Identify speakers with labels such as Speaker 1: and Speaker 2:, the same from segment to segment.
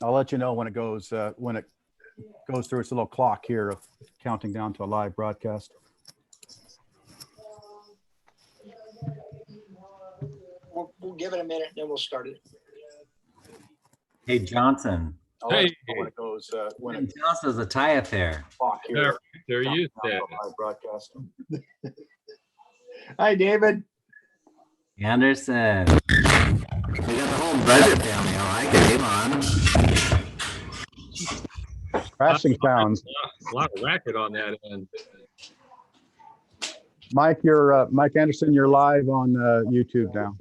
Speaker 1: I'll let you know when it goes through. It's a little clock here of counting down to a live broadcast.
Speaker 2: We'll give it a minute, then we'll start it.
Speaker 3: Hey, Johnson.
Speaker 1: I'll let you know when it goes
Speaker 3: Johnson's a tie up there.
Speaker 1: clock here.
Speaker 4: There you
Speaker 1: down
Speaker 4: said.
Speaker 1: to a live broadcast.
Speaker 2: Hi, David.
Speaker 3: Anderson. We got the whole budget family. I like it. Come on.
Speaker 1: Crashing sounds.
Speaker 4: A lot of racket on that end.
Speaker 1: Mike, Mike Anderson. You're live on YouTube now.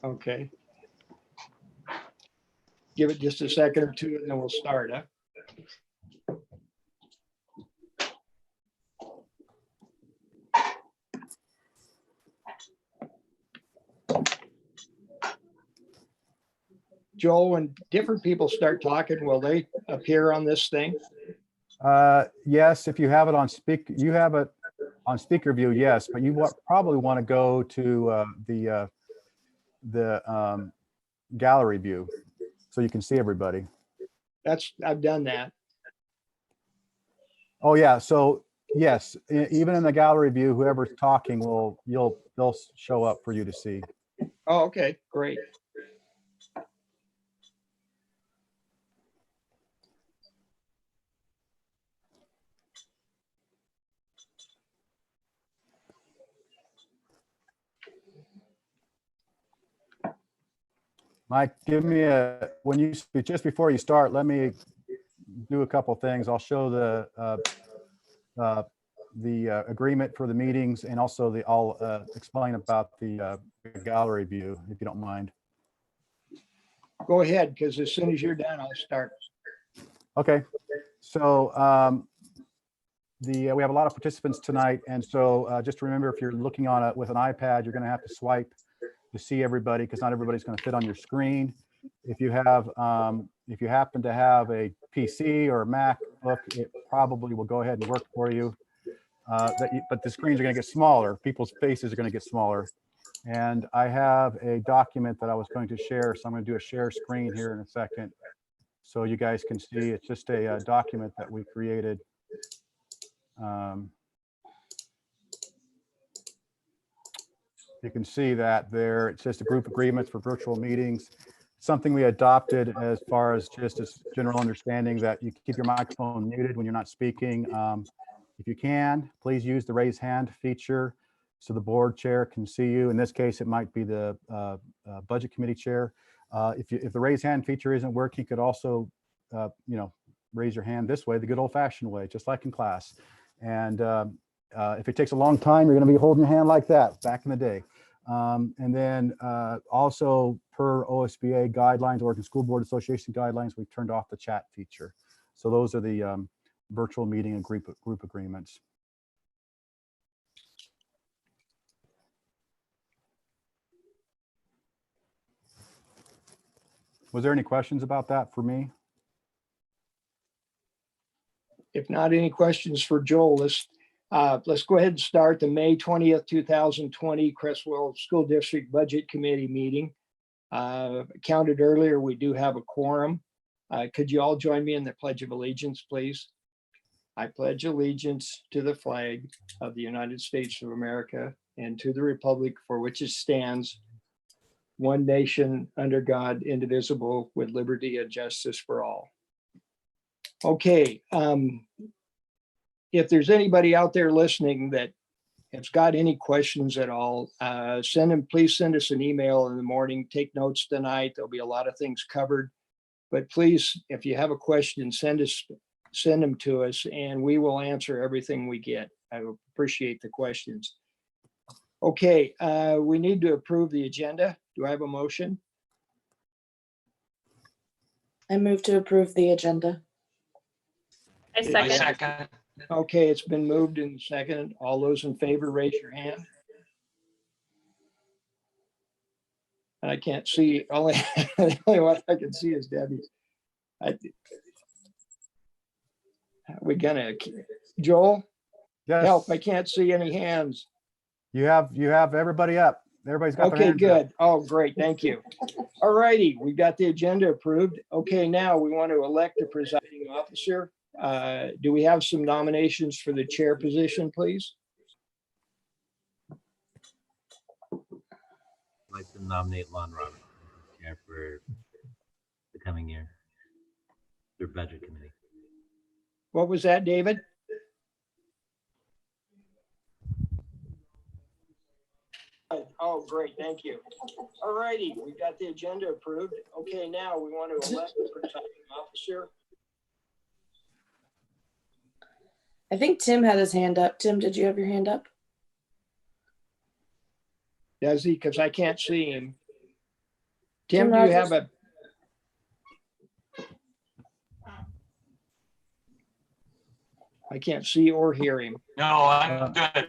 Speaker 2: Okay. Give it just a second or two, and then we'll start, huh? Joel, when different people start talking, will they appear on this thing?
Speaker 1: Yes, if you have it on you have it on speaker view, yes, but you probably want to go to the gallery view so you can see everybody.
Speaker 2: I've done that.
Speaker 1: Oh yeah, so yes, even in the gallery view, whoever's talking they'll show up for you to see.
Speaker 2: Oh, okay, great.
Speaker 1: Mike, give me just before you start, let me do a couple things. I'll show the agreement for the meetings, and also I'll explain about the gallery view, if you don't mind.
Speaker 2: Go ahead, because as soon as you're done, I'll start.
Speaker 1: Okay, so we have a lot of participants tonight, and so just remember, if you're looking on it with an iPad, you're going to have to swipe to see everybody, because not everybody's going to fit on your screen. If you happen to have a PC or a MacBook, it probably will go ahead and work for you. But the screens are going to get smaller. People's faces are going to get smaller. And I have a document that I was going to share, so I'm going to do a share screen here in a second, so you guys can see. It's just a document that we created. You can see that there. It's just a group agreements for virtual meetings. Something we adopted as far as just as general understanding that you keep your microphone muted when you're not speaking. If you can, please use the raise hand feature so the board chair can see you. In this case, it might be the budget committee chair. If the raise hand feature isn't working, you could also, raise your hand this way, the good old fashioned way, just like in class. And if it takes a long time, you're going to be holding your hand like that back in the day. And then also per OSBA guidelines, Oregon School Board Association guidelines, we've turned off the chat feature. So those are the virtual meeting and group agreements. Was there any questions about that for me?
Speaker 2: If not, any questions for Joel? Let's go ahead and start the May 20th, 2020 Creswell School District Budget Committee meeting. Counted earlier, we do have a quorum. Could you all join me in the Pledge of Allegiance, please? I pledge allegiance to the flag of the United States of America and to the republic for which it stands, one nation under God, indivisible, with liberty and justice for all. Okay. If there's anybody out there listening that has got any questions at all, please send us an email in the morning. Take notes tonight. There'll be a lot of things covered. But please, if you have a question, send them to us, and we will answer everything we get. I appreciate the questions. Okay, we need to approve the agenda. Do I have a motion?
Speaker 5: I move to approve the agenda.
Speaker 6: I second.
Speaker 2: Okay, it's been moved and seconded. All those in favor, raise your hand. And I can't see, only the only one I can see is Debbie's. We gonna, Joel?
Speaker 1: Yes.
Speaker 2: Help, I can't see any hands.
Speaker 1: You have everybody up. Everybody's got their
Speaker 2: Okay,
Speaker 1: hands up.
Speaker 2: good. Oh, great. Thank you. All righty, we've got the agenda approved. Okay, now we want to elect a presiding officer. Do we have some nominations for the chair position, please?
Speaker 3: I'd like to nominate Lon Roberts as chair for the coming year, their budget committee.
Speaker 2: What was that, David? Oh, great. Thank you. All righty, we've got the agenda approved. Okay, now we want to elect a presiding officer.
Speaker 5: I think Tim had his hand up. Tim, did you have your hand up?
Speaker 2: Does he? Because I can't see him.
Speaker 5: Tim
Speaker 2: Tim, do you
Speaker 5: Rogers?
Speaker 2: have a? I can't see or hear him.
Speaker 4: No, I'm good.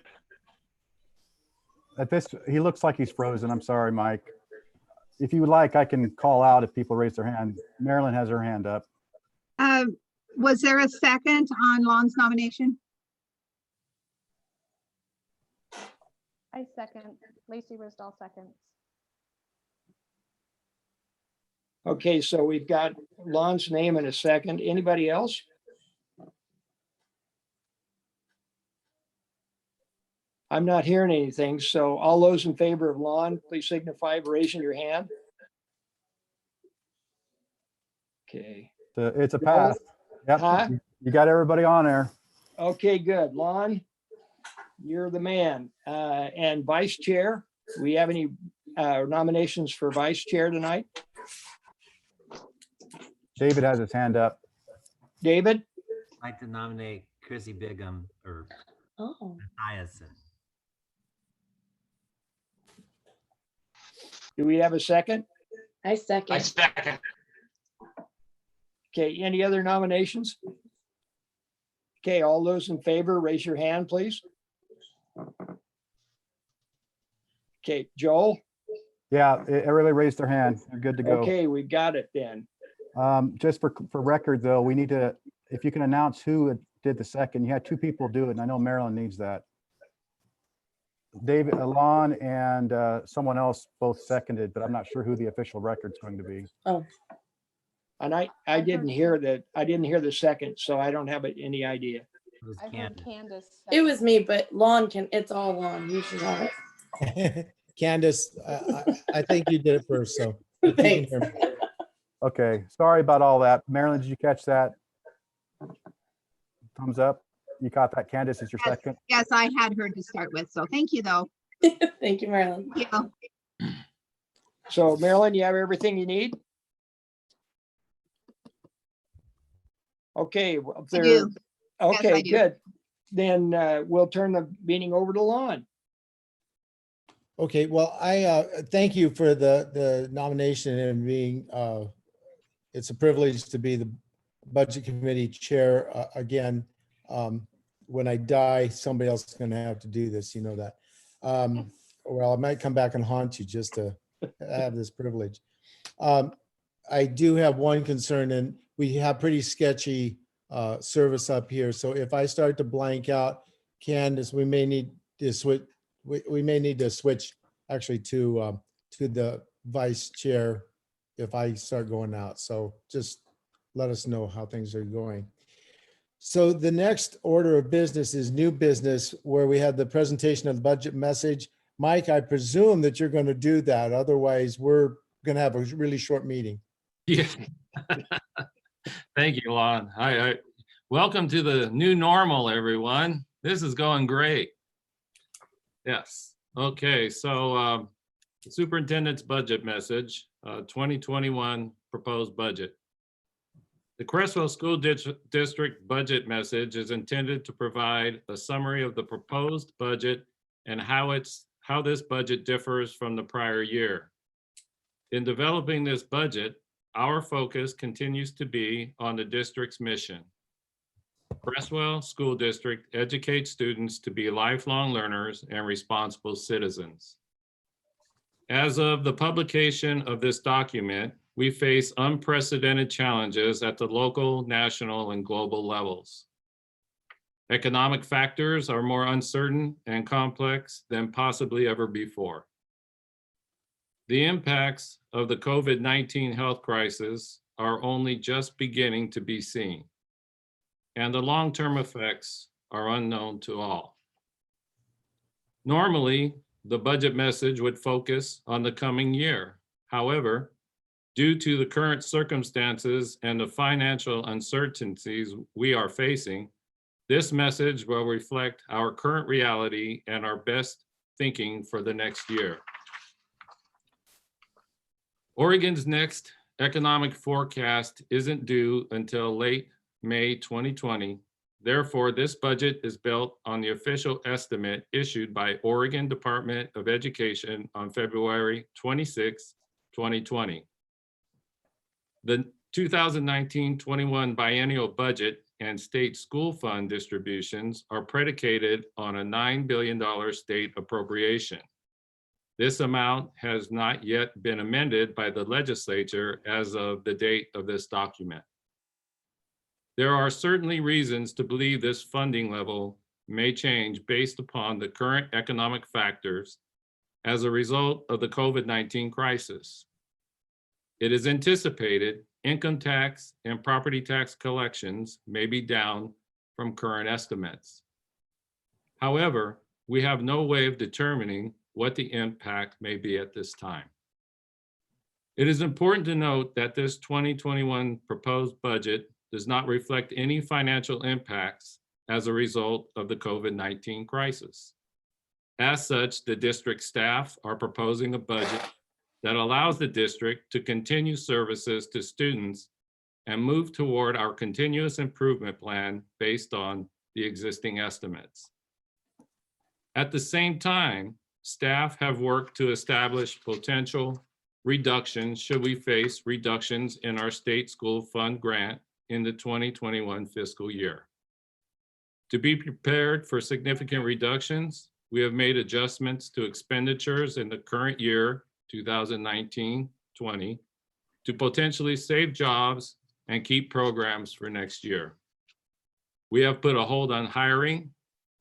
Speaker 1: At this, he looks like he's frozen. I'm sorry, Mike. If you would like, I can call out if people raise their hand. Marilyn has her hand up.
Speaker 7: Was there a second on Lon's nomination?
Speaker 6: I second. Lacey Risdall seconds.
Speaker 2: Okay, so we've got Lon's name in a second. Anybody else? I'm not hearing anything, so all those in favor of Lon, please signify by raising your hand. Okay,
Speaker 1: It's a pass.
Speaker 2: Huh?
Speaker 1: Yep, you got everybody on there.
Speaker 2: okay, good. Lon, you're the man. And vice chair, do we have any nominations for vice chair tonight?
Speaker 1: David has his hand up.
Speaker 2: David?
Speaker 3: I'd like to nominate Chrissy Bigham or
Speaker 5: Oh,
Speaker 3: Mathiasen.
Speaker 2: Do we have a second?
Speaker 5: I second.
Speaker 4: second.
Speaker 2: Okay, any other nominations? Okay, all those in favor, raise your hand, please. Okay, Joel?
Speaker 1: Yeah, everybody raised their hand. You're good to go.
Speaker 2: Okay, we got it then.
Speaker 1: Just for record though, we need to, if you can announce who did the second, you had two people do it, and I know Marilyn needs that. David, Alon, and someone else both seconded, but I'm not sure who the official record's going to be.
Speaker 2: And I didn't hear the second, so I don't have any idea.
Speaker 3: It was
Speaker 6: I heard
Speaker 3: Candace.
Speaker 6: Candace.
Speaker 5: It was me, but Lon it's all Lon. You should have it.
Speaker 8: Candace, I think you did it first, so. if you can
Speaker 5: Thanks.
Speaker 8: hear me.
Speaker 1: Okay, sorry about all that. Marilyn, did you catch that? Thumbs up. You caught that? Candace is your
Speaker 7: Yes.
Speaker 1: second.
Speaker 7: Yes, I had her to start with, so thank you, though.
Speaker 5: Thank you, Marilyn.
Speaker 7: Yeah.
Speaker 2: So Marilyn, you have everything you need? Okay, well, if
Speaker 7: I
Speaker 2: there,
Speaker 7: do.
Speaker 2: okay,
Speaker 7: I do.
Speaker 2: good. Then we'll turn the meeting over to Lon.
Speaker 8: Okay, well, I thank you for the nomination and being, it's a privilege to be the Budget Committee Chair again. When I die, somebody else is going to have to do this, you know that. Well, I might come back and haunt you just to have this privilege. I do have one concern, and we have pretty sketchy service up here. So if I start to blank out, Candace, we may need to switch. We may need to switch actually to the vice chair if I start going out. So just let us know how things are going. So the next order of business is new business, where we have the presentation of the budget message. Mike, I presume that you're going to do that. Otherwise, we're going to have a really short meeting.
Speaker 4: Yeah. Thank you, Lon. Hi. Welcome to the new normal, everyone. This is going great. Yes. Okay, so Superintendent's budget message, 2021 proposed budget. The Cresswell School District budget message is intended to provide a summary of the proposed budget and how this budget differs from the prior year. In developing this budget, our focus continues to be on the district's mission. Cresswell School District educates students to be lifelong learners and responsible citizens. As of the publication of this document, we face unprecedented challenges at the local, national, and global levels. Economic factors are more uncertain and complex than possibly ever before. The impacts of the COVID-19 health crisis are only just beginning to be seen, and the long-term effects are unknown to all. Normally, the budget message would focus on the coming year. However, due to the current circumstances and the financial uncertainties we are facing, this message will reflect our current reality and our best thinking for the next year. Oregon's next economic forecast isn't due until late May 2020. Therefore, this budget is built on the official estimate issued by Oregon Department of Education on February 26, 2020. The 2019-21 biennial budget and state school fund distributions are predicated on a $9 billion state appropriation. This amount has not yet been amended by the legislature as of the date of this document. There are certainly reasons to believe this funding level may change based upon the current economic factors as a result of the COVID-19 crisis. It is anticipated income tax and property tax collections may be down from current estimates. However, we have no way of determining what the impact may be at this time. It is important to note that this 2021 proposed budget does not reflect any financial impacts as a result of the COVID-19 crisis. As such, the district staff are proposing a budget that allows the district to continue services to students and move toward our continuous improvement plan based on the existing estimates. At the same time, staff have worked to establish potential reductions should we face reductions in our state school fund grant in the 2021 fiscal year. To be prepared for significant reductions, we have made adjustments to expenditures in the current year, 2019-20, to potentially save jobs and keep programs for next year. We have put a hold on hiring,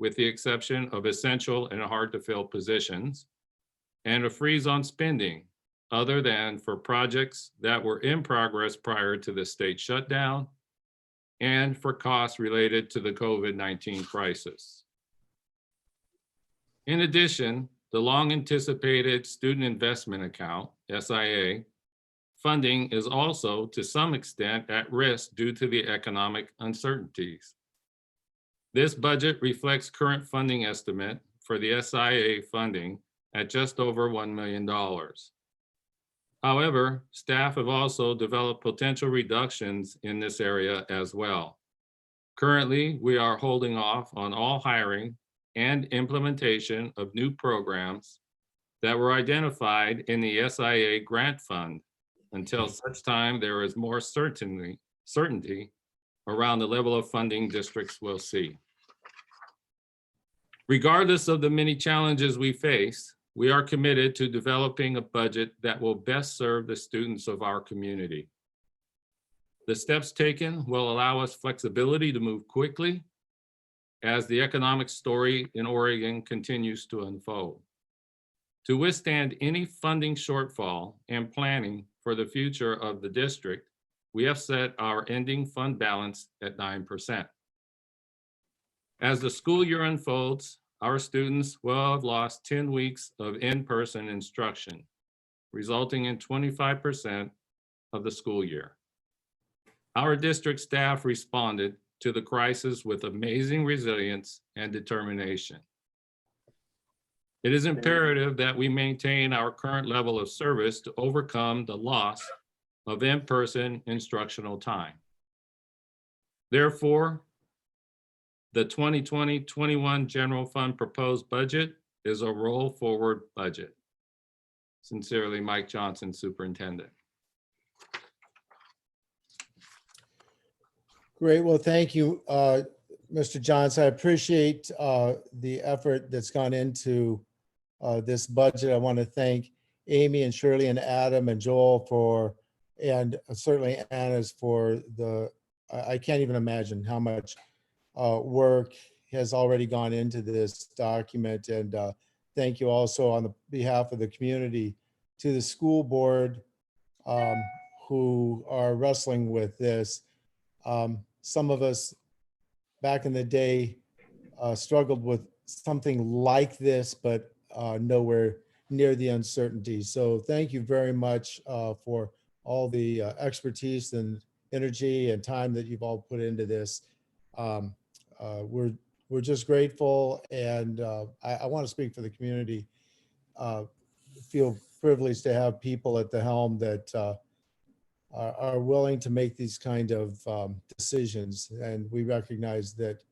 Speaker 4: with the exception of essential and hard to fill positions, and a freeze on spending, other than for projects that were in progress prior to the state shutdown and for costs related to the COVID-19 crisis. In addition, the long anticipated Student Investment Account, SIA, funding is also to some extent at risk due to the economic uncertainties. This budget reflects current funding estimate for the SIA funding at just over $1 million. However, staff have also developed potential reductions in this area as well. Currently, we are holding off on all hiring and implementation of new programs that were identified in the SIA grant fund until such time there is more certainty around the level of funding districts will see. Regardless of the many challenges we face, we are committed to developing a budget that will best serve the students of our community. The steps taken will allow us flexibility to move quickly as the economic story in Oregon continues to unfold. To withstand any funding shortfall and planning for the future of the district, we have set our ending fund balance at 9%. As the school year unfolds, our students will have lost 10 weeks of in-person instruction, resulting in 25% of the school year. Our district staff responded to the crisis with amazing resilience and determination. It is imperative that we maintain our current level of service to overcome the loss of in-person instructional time. Therefore, the 2020-21 general fund proposed budget is a roll forward budget. Sincerely, Mike Johnson, Superintendent.
Speaker 8: Great. Well, thank you, Mr. Johnson. I appreciate the effort that's gone into this budget. I want to thank Amy and Shirley and Adam and Joel for, and certainly Anna's for the, I can't even imagine how much work has already gone into this document. And thank you also on the behalf of the community to the school board who are wrestling with this. Some of us back in the day struggled with something like this, but nowhere near the uncertainty. So thank you very much for all the expertise and energy and time that you've all put into this. We're just grateful, and I want to speak for the community. Feel privileged to have people at the helm that are willing to make these kind of decisions, and we recognize that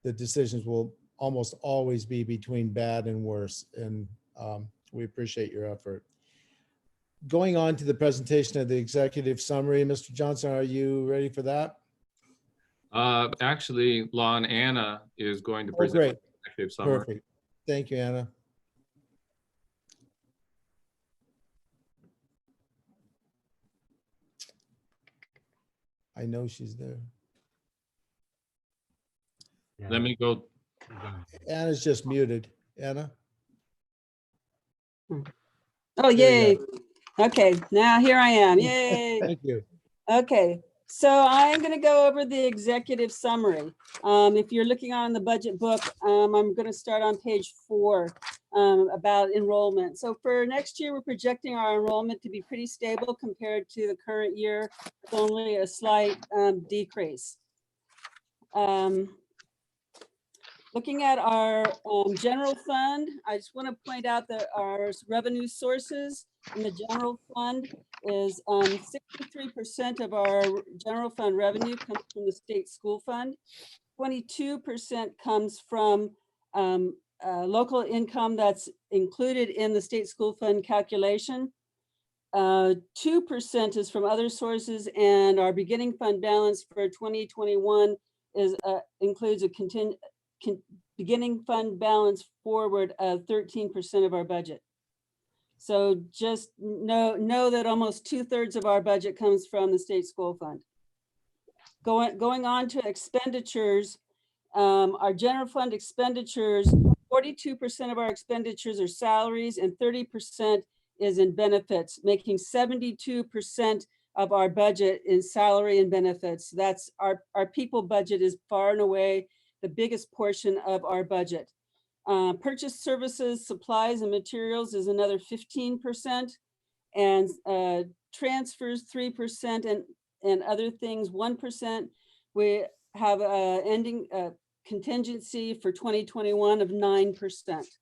Speaker 8: the decisions will almost always be between bad and worse, and we appreciate your effort. Going on to the presentation of the executive summary, Mr. Johnson, are you ready for that?
Speaker 4: Actually, Lon, Anna is going to
Speaker 8: Oh,
Speaker 4: present
Speaker 8: great.
Speaker 4: the executive summary.
Speaker 8: Perfect. Thank you, Anna. I know she's there.
Speaker 3: Yeah,
Speaker 4: Let me go.
Speaker 3: she's on.
Speaker 8: Anna's just muted. Anna?
Speaker 9: Oh,
Speaker 8: There you
Speaker 9: yay.
Speaker 8: go.
Speaker 9: Okay, now here I am. Yay.
Speaker 8: Thank you.
Speaker 9: Okay, so I'm going to go over the executive summary. If you're looking on the budget book, I'm going to start on page 4 about enrollment. So for next year, we're projecting our enrollment to be pretty stable compared to the current year, with only a slight decrease. Looking at our general fund, I just want to point out that our revenue sources in the general fund is 63% of our general fund revenue comes from the state school fund. 22% comes from local income that's included in the state school fund calculation. 2% is from other sources, and our beginning fund balance for 2021 is includes a beginning fund balance forward of 13% of our budget. So just know that almost 2/3 of our budget comes from the state school fund. Going on to expenditures, our general fund expenditures, 42% of our expenditures are salaries and 30% is in benefits, making 72% of our budget in salary and benefits. That's our people budget is far and away the biggest portion of our budget. Purchase services, supplies and materials is another 15%, and transfers 3%, and other things 1%. We have a ending contingency for 2021 of 9%.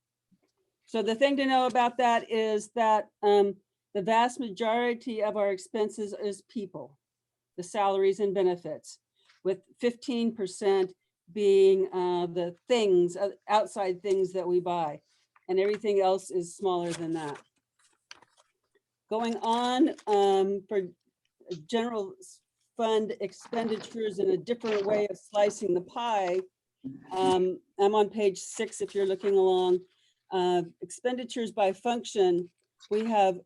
Speaker 9: So the thing to know about that is that the vast majority of our expenses is people, the salaries and benefits, with 15% being the things, outside things that we buy, and everything else is smaller than that. Going on for general fund expenditures in a different way of slicing the pie, I'm on page 6 if you're looking along. Expenditures by function, we have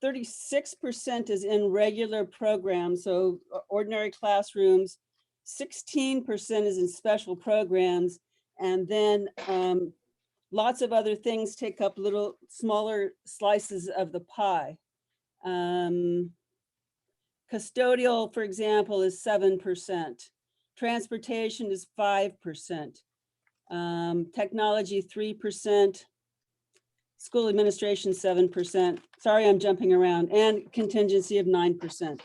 Speaker 9: 36% is in regular programs, so ordinary classrooms, 16% is in special programs, and then lots of other things take up little smaller slices of the pie. Custodial, for example, is 7%. Transportation is 5%. Technology, 3%. School administration, 7%. Sorry, I'm jumping around. And contingency of 9%.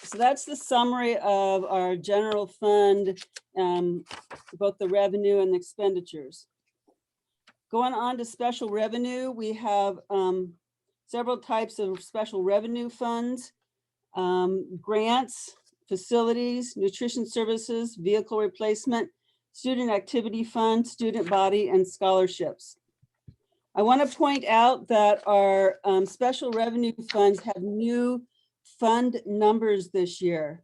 Speaker 9: So that's the summary of our general fund, both the revenue and the expenditures. Going on to special revenue, we have several types of special revenue funds, grants, facilities, nutrition services, vehicle replacement, student activity fund, student body, and scholarships. I want to point out that our special revenue funds have new fund numbers this year.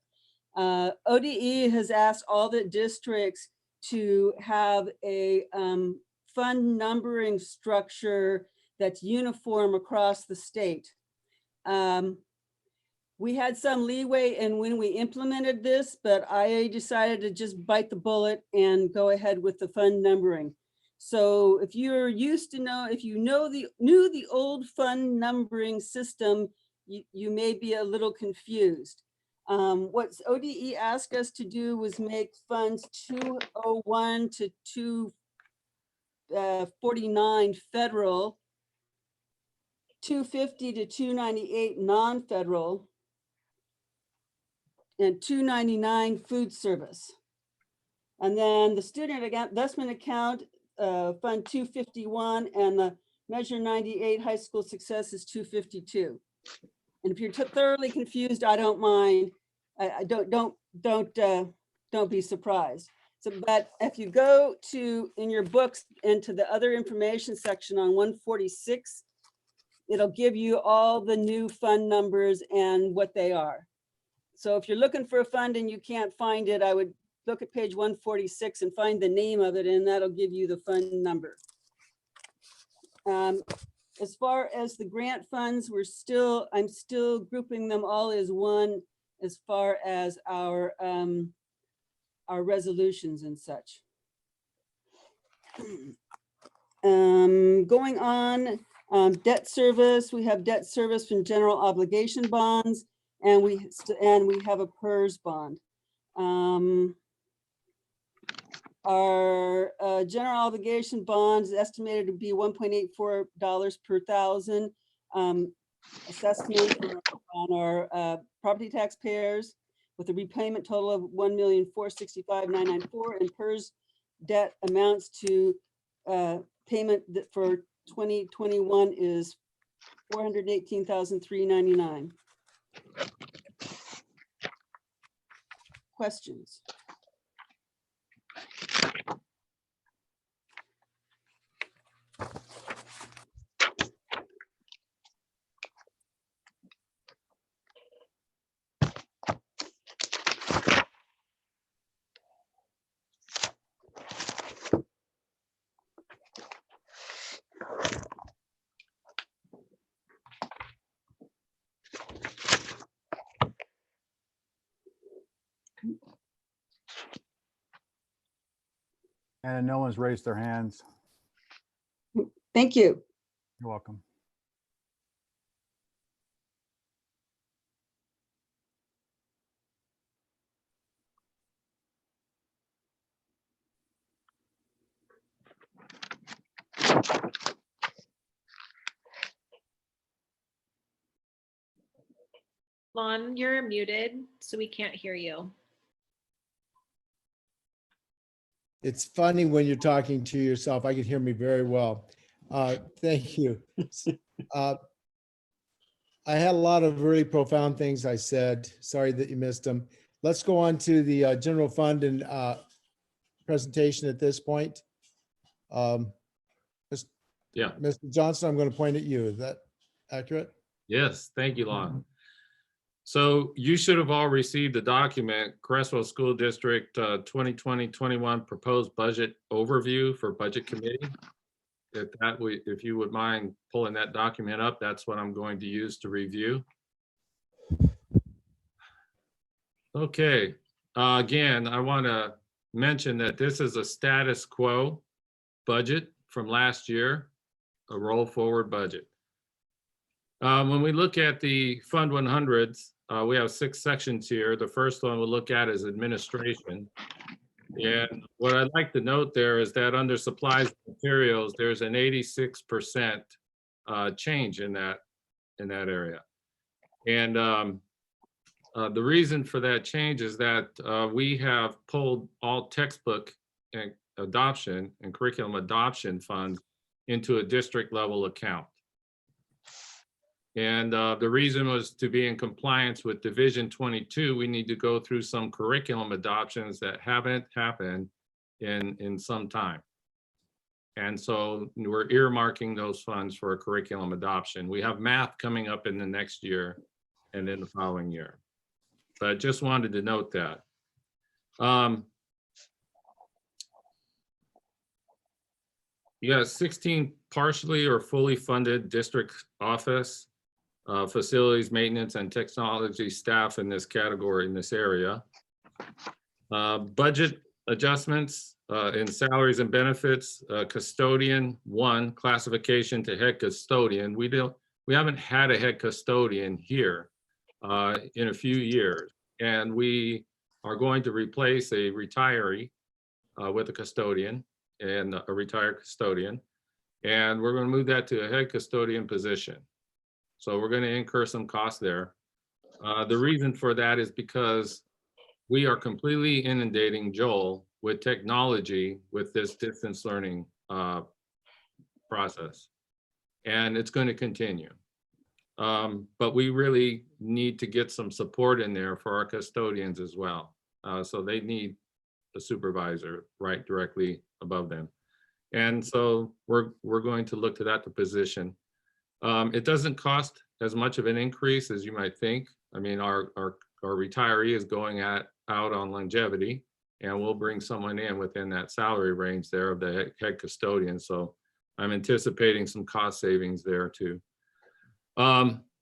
Speaker 9: ODE has asked all the districts to have a fund numbering structure that's uniform across the state. We had some leeway in when we implemented this, but I decided to just bite the bullet and go ahead with the fund numbering. So if you're used to know, if you knew the old fund numbering system, you may be a little confused. What ODE asked us to do was make funds 201 to 249 federal, 250 to 298 non-federal, and 299 food service. And then the student investment account, fund 251, and the measure 98 high school success is 252. And if you're thoroughly confused, I don't mind. I don't be surprised. So, but if you go to in your books into the other information section on 146, it'll give you all the new fund numbers and what they are. So if you're looking for a fund and you can't find it, I would look at page 146 and find the name of it, and that'll give you the fund number. As far as the grant funds, I'm still grouping them all as one as far as our resolutions and such. Going on, debt service, we have debt service from general obligation bonds, and we have a PERS bond. Our general obligation bonds is estimated to be $1.84 per thousand. Assessment on our property taxpayers with a repayment total of $1,465,994, and PERS debt amounts to payment for 2021 is $418,399. Questions?
Speaker 1: And no one's raised their hands.
Speaker 9: Thank you.
Speaker 1: You're welcome.
Speaker 10: Lon, you're muted, so we can't hear you.
Speaker 8: It's funny when you're talking to yourself. I can hear me very well. Thank you. I had a lot of really profound things I said. Sorry that you missed them. Let's go on to the general fund and presentation at this point.
Speaker 4: Yeah.
Speaker 8: Mr. Johnson, I'm going to point at you. Is that accurate?
Speaker 4: Yes, thank you, Lon. So you should have all received the document, Creswell School District 2020-21 Proposed Budget Overview for Budget Committee. If you would mind pulling that document up, that's what I'm going to use to review. Okay, again, I want to mention that this is a status quo budget from last year, a roll forward budget. When we look at the Fund 100s, we have 6 sections here. The first one we'll look at is administration. And what I'd like to note there is that under supplies and materials, there's an 86% change in that area. And the reason for that change is that we have pulled all textbook and adoption and curriculum adoption funds into a district level account. And the reason was to be in compliance with Division 22, we need to go through some curriculum adoptions that haven't happened in some time. And so we're earmarking those funds for a curriculum adoption. We have math coming up in the next year and in the following year. But I just wanted to note that. You got 16 partially or fully funded district office, facilities, maintenance, and technology staff in this category, in this area. Budget adjustments, in salaries and benefits, custodian, 1, classification to head custodian. We haven't had a head custodian here in a few years. And we are going to replace a retiree with a custodian and a retired custodian. And we're going to move that to a head custodian position. So we're going to incur some costs there. The reason for that is because we are completely inundating Joel with technology with this distance learning process. And it's going to continue. But we really need to get some support in there for our custodians as well. So they need a supervisor right directly above them. And so we're going to look to that to position. It doesn't cost as much of an increase as you might think. I mean, our retiree is going out on longevity, and we'll bring someone in within that salary range there of the head custodian. So I'm anticipating some cost savings there too.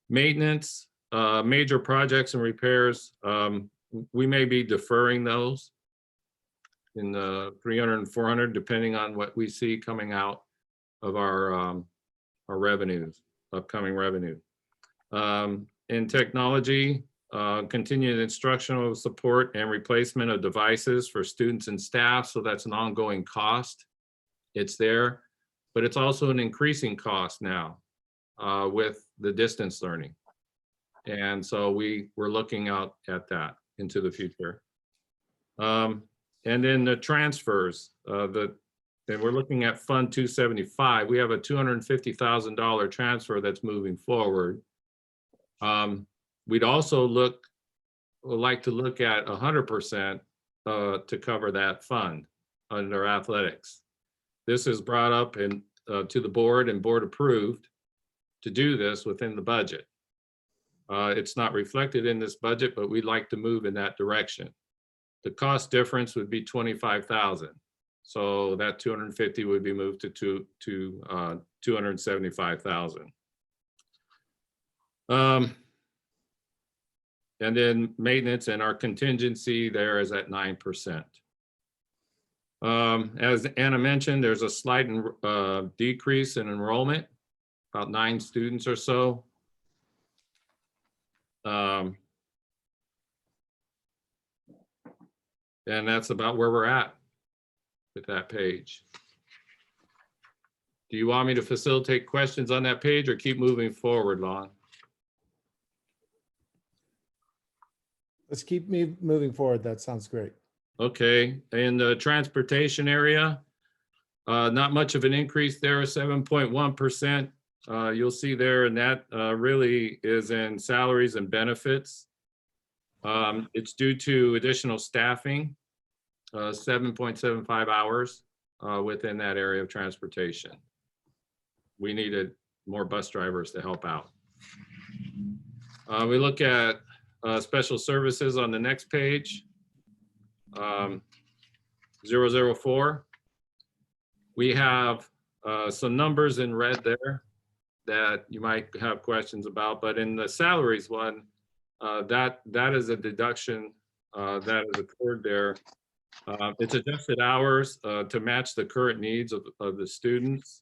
Speaker 4: Maintenance, major projects and repairs, we may be deferring those in the 300 and 400, depending on what we see coming out of our revenues, upcoming revenue. In technology, continued instructional support and replacement of devices for students and staff. So that's an ongoing cost. It's there, but it's also an increasing cost now with the distance learning. And so we're looking out at that into the future. And then the transfers, and we're looking at Fund 275. We have a $250,000 transfer that's moving forward. We'd also like to look at 100% to cover that fund under athletics. This is brought up to the board and board approved to do this within the budget. It's not reflected in this budget, but we'd like to move in that direction. The cost difference would be $25,000. So that 250 would be moved to 275,000. And then maintenance and our contingency there is at 9%. As Anna mentioned, there's a slight decrease in enrollment, about 9 students or so. And that's about where we're at with that page. Do you want me to facilitate questions on that page or keep moving forward, Lon?
Speaker 8: Let's keep moving forward. That sounds great.
Speaker 4: Okay, in the transportation area, not much of an increase there, 7.1%. You'll see there, and that really is in salaries and benefits. It's due to additional staffing, 7.75 hours within that area of transportation. We needed more bus drivers to help out. We look at special services on the next page, 004. We have some numbers in red there that you might have questions about, but in the salaries one, that is a deduction that has occurred there. It's adjusted hours to match the current needs of the students.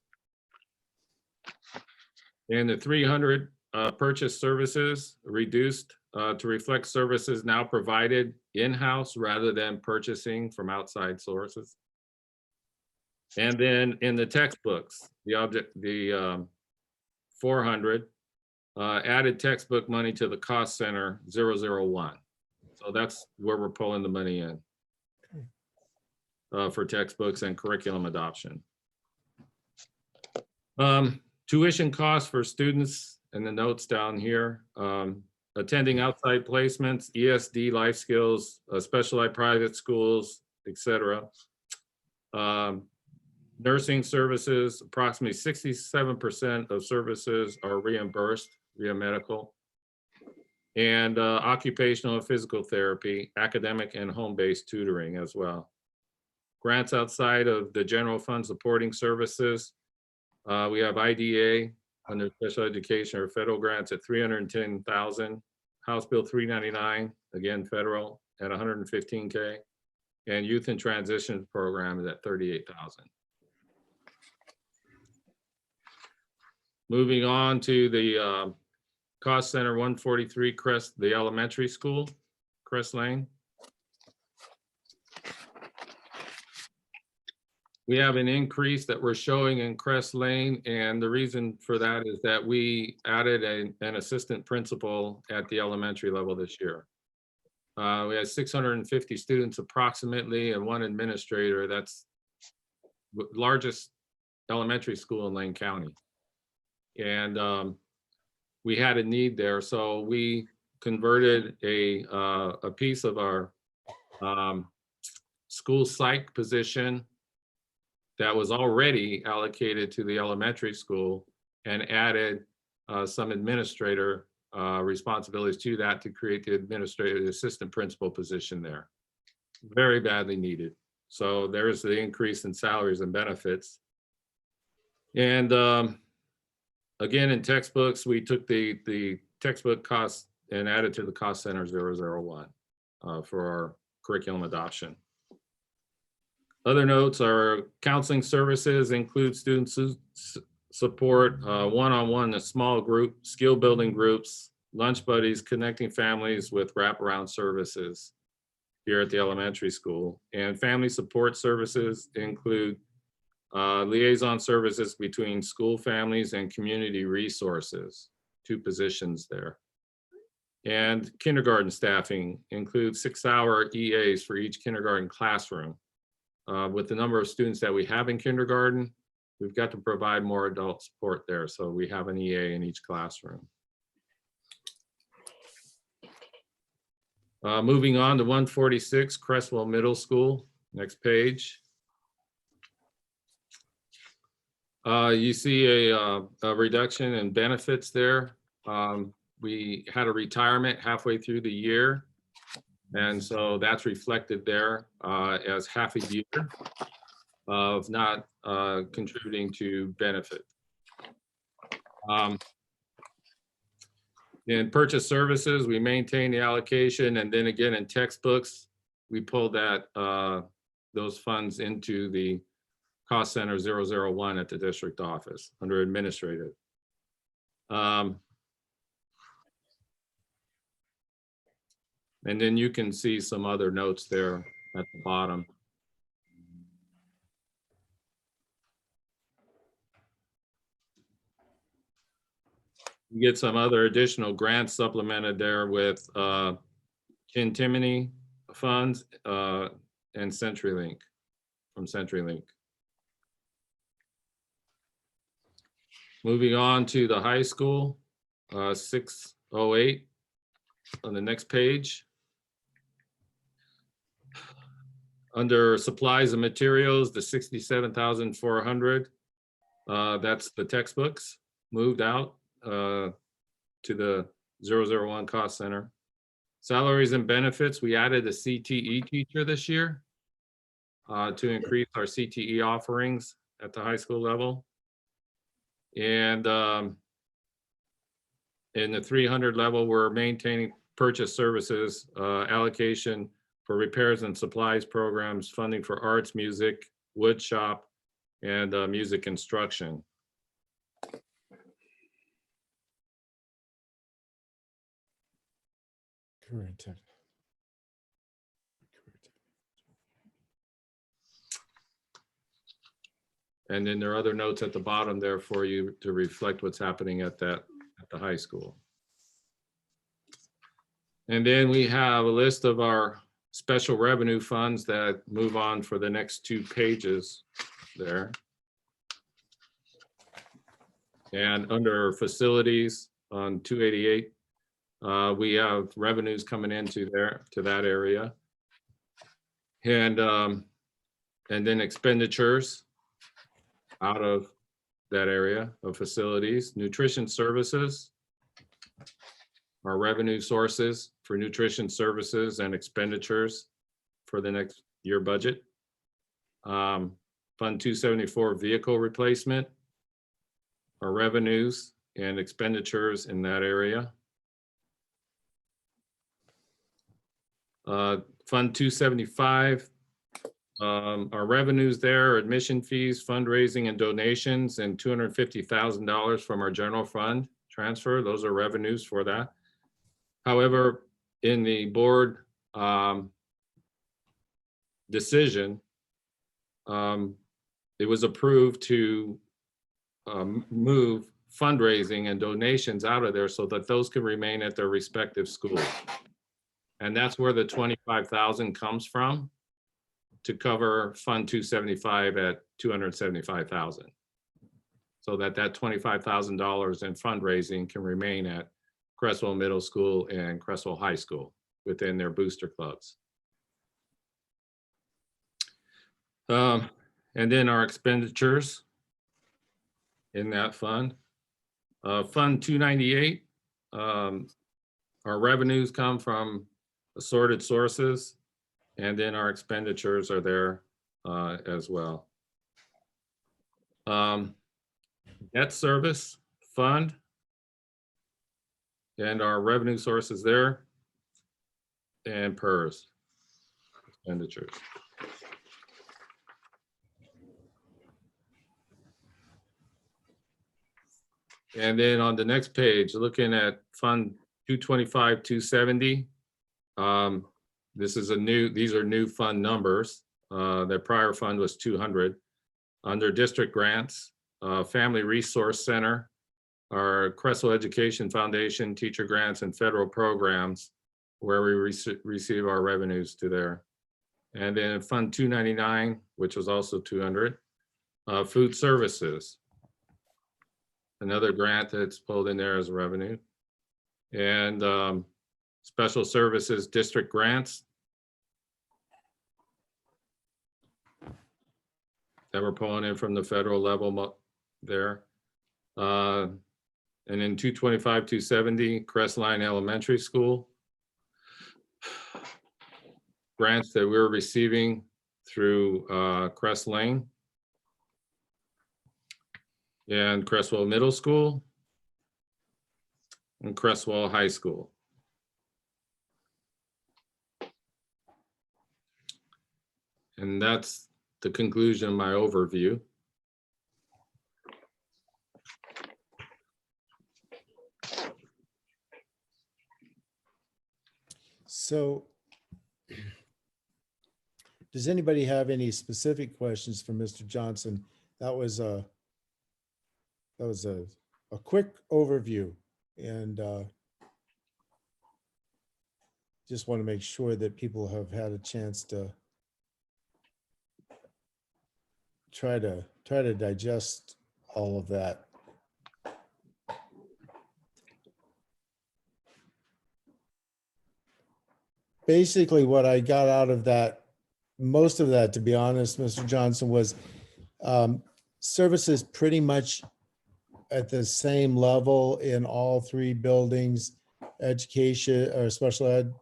Speaker 4: And the 300 purchase services reduced to reflect services now provided in-house rather than purchasing from outside sources. And then in the textbooks, the 400 added textbook money to the cost center 001. So that's where we're pulling the money in for textbooks and curriculum adoption. Tuition costs for students and the notes down here. Attending outside placements, ESD, life skills, specialized private schools, etc. Nursing services, approximately 67% of services are reimbursed via medical. And occupational and physical therapy, academic and home-based tutoring as well. Grants outside of the general fund supporting services. We have IDA under special education or federal grants at $310,000. House Bill 399, again, federal at $115K. and Youth in Transition Program is at 38,000. Moving on to the cost center 143 the elementary school, Crest Lane. We have an increase that we're showing in Crest Lane, and the reason for that is that we added an assistant principal at the elementary level this year. We had 650 students approximately and one administrator. That's the largest elementary school in Lane County. And we had a need there, so we converted a piece of our school psych position that was already allocated to the elementary school and added some administrator responsibilities to that to create the administrative assistant principal position there. Very badly needed. So there's the increase in salaries and benefits. And again, in textbooks, we took the textbook costs and added to the cost center 001 for our curriculum adoption. Other notes are counseling services include student support, one-on-one, a small group, skill building groups, lunch buddies, connecting families with wraparound services here at the elementary school. And family support services include liaison services between school families and community resources, 2 positions there. And kindergarten staffing includes 6-hour EAs for each kindergarten classroom. With the number of students that we have in kindergarten, we've got to provide more adult support there. So we have an EA in each classroom. Moving on to 146 Creswell Middle School, next page. You see a reduction in benefits there. We had a retirement halfway through the year. And so that's reflected there as half a year of not contributing to benefit. In purchase services, we maintain the allocation, and then again in textbooks, we pull that those funds into the cost center 001 at the district office under administrative. And then you can see some other notes there at the bottom. You get some other additional grants supplemented there with Kintimony funds and CenturyLink from CenturyLink. Moving on to the high school, 608 on the next page. Under supplies and materials, the 67,400, that's the textbooks moved out to the 001 cost center. Salaries and benefits, we added a CTE teacher this year to increase our CTE offerings at the high school level. And in the 300 level, we're maintaining purchase services allocation for repairs and supplies programs, funding for arts, music, wood shop, and music instruction. And then there are other notes at the bottom there for you to reflect what's happening at the high school. And then we have a list of our special revenue funds that move on for the next 2 pages there. And under facilities on 288, we have revenues coming into there to that area. And then expenditures out of that area of facilities, nutrition services, our revenue sources for nutrition services and expenditures for the next year budget. Fund 274 vehicle replacement, our revenues and expenditures in that area. Fund 275 Our revenues there, admission fees, fundraising and donations, and $250,000 from our general fund transfer. Those are revenues for that. However, in the board decision, it was approved to move fundraising and donations out of there so that those can remain at their respective schools. And that's where the 25,000 comes from, to cover Fund 275 at 275,000. So that $25,000 in fundraising can remain at Cresswell Middle School and Cresswell High School within their booster clubs. And then our expenditures in that fund. Fund 298, our revenues come from assorted sources, and then our expenditures are there as well. Debt service fund and our revenue sources there, and PERS expenditures. And then on the next page, looking at Fund 225, 270, these are new fund numbers. The prior fund was 200. Under district grants, Family Resource Center, our Cresswell Education Foundation, teacher grants, and federal programs, where we receive our revenues to there. And then Fund 299, which was also 200, food services, another grant that's pulled in there as revenue. And special services district grants that we're pulling in from the federal level there. And in 225, 270, Crestline Elementary School, grants that we're receiving through Crest Lane and Cresswell Middle School and Cresswell High School. And that's the conclusion of my overview.
Speaker 8: So does anybody have any specific questions for Mr. Johnson? That was a quick overview, and just want to make sure that people have had a chance to try to digest all of that. Basically, what I got out of that, most of that, to be honest, Mr. Johnson, was services pretty much at the same level in all three buildings. Education or special ed,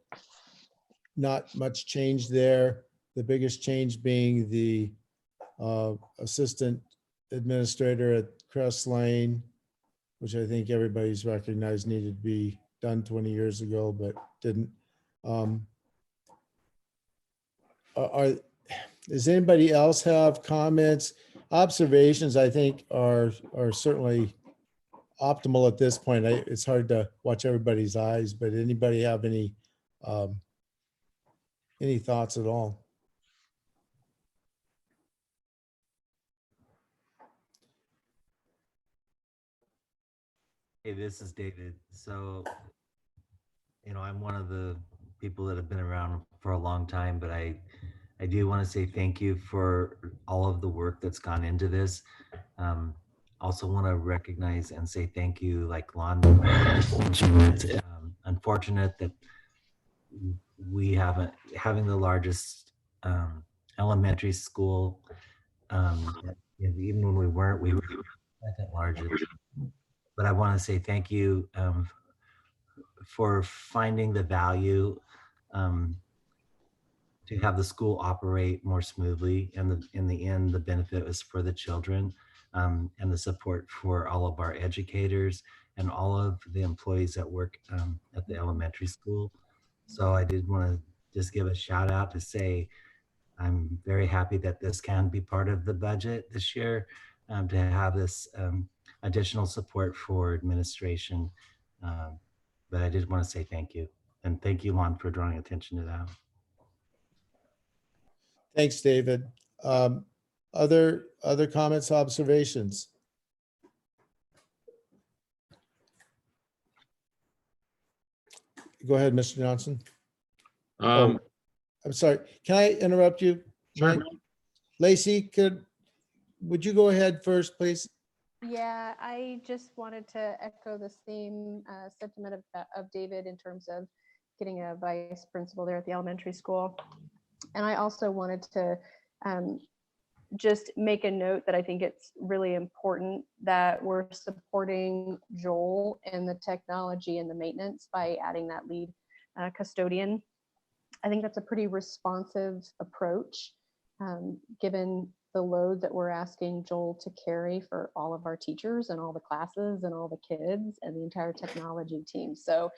Speaker 8: not much change there. The biggest change being the assistant administrator at Crest Lane, which I think everybody's recognized needed to be done 20 years ago, but didn't. Does anybody else have comments? Observations, I think, are certainly optimal at this point. It's hard to watch everybody's eyes, but anybody have any thoughts at all?
Speaker 3: Hey, this is David. So, I'm one of the people that have been around for a long time, but I do want to say thank you for all of the work that's gone into this. Also want to recognize and say thank you, like Lon mentioned, unfortunate that we haven't having the largest elementary school. Even when we weren't, we were second largest. But I want to say thank you for finding the value to have the school operate more smoothly. And in the end, the benefit was for the children and the support for all of our educators and all of the employees that work at the elementary school. So I did want to just give a shout out to say I'm very happy that this can be part of the budget this year, to have this additional support for administration. But I did want to say thank you. And thank you, Lon, for drawing attention to that.
Speaker 8: Thanks, David. Other comments, observations? Go ahead, Mr. Johnson.
Speaker 4: Um,
Speaker 8: I'm sorry. Can I interrupt you?
Speaker 4: Sure.
Speaker 8: Lacey, would you go ahead first, please?
Speaker 6: Yeah, I just wanted to echo the same sentiment of David in terms of getting a vice principal there at the elementary school. And I also wanted to just make a note that I think it's really important that we're supporting Joel in the technology and the maintenance by adding that lead custodian. I think that's a pretty responsive approach, given the load that we're asking Joel to carry for all of our teachers and all the classes and all the kids and the entire technology team. So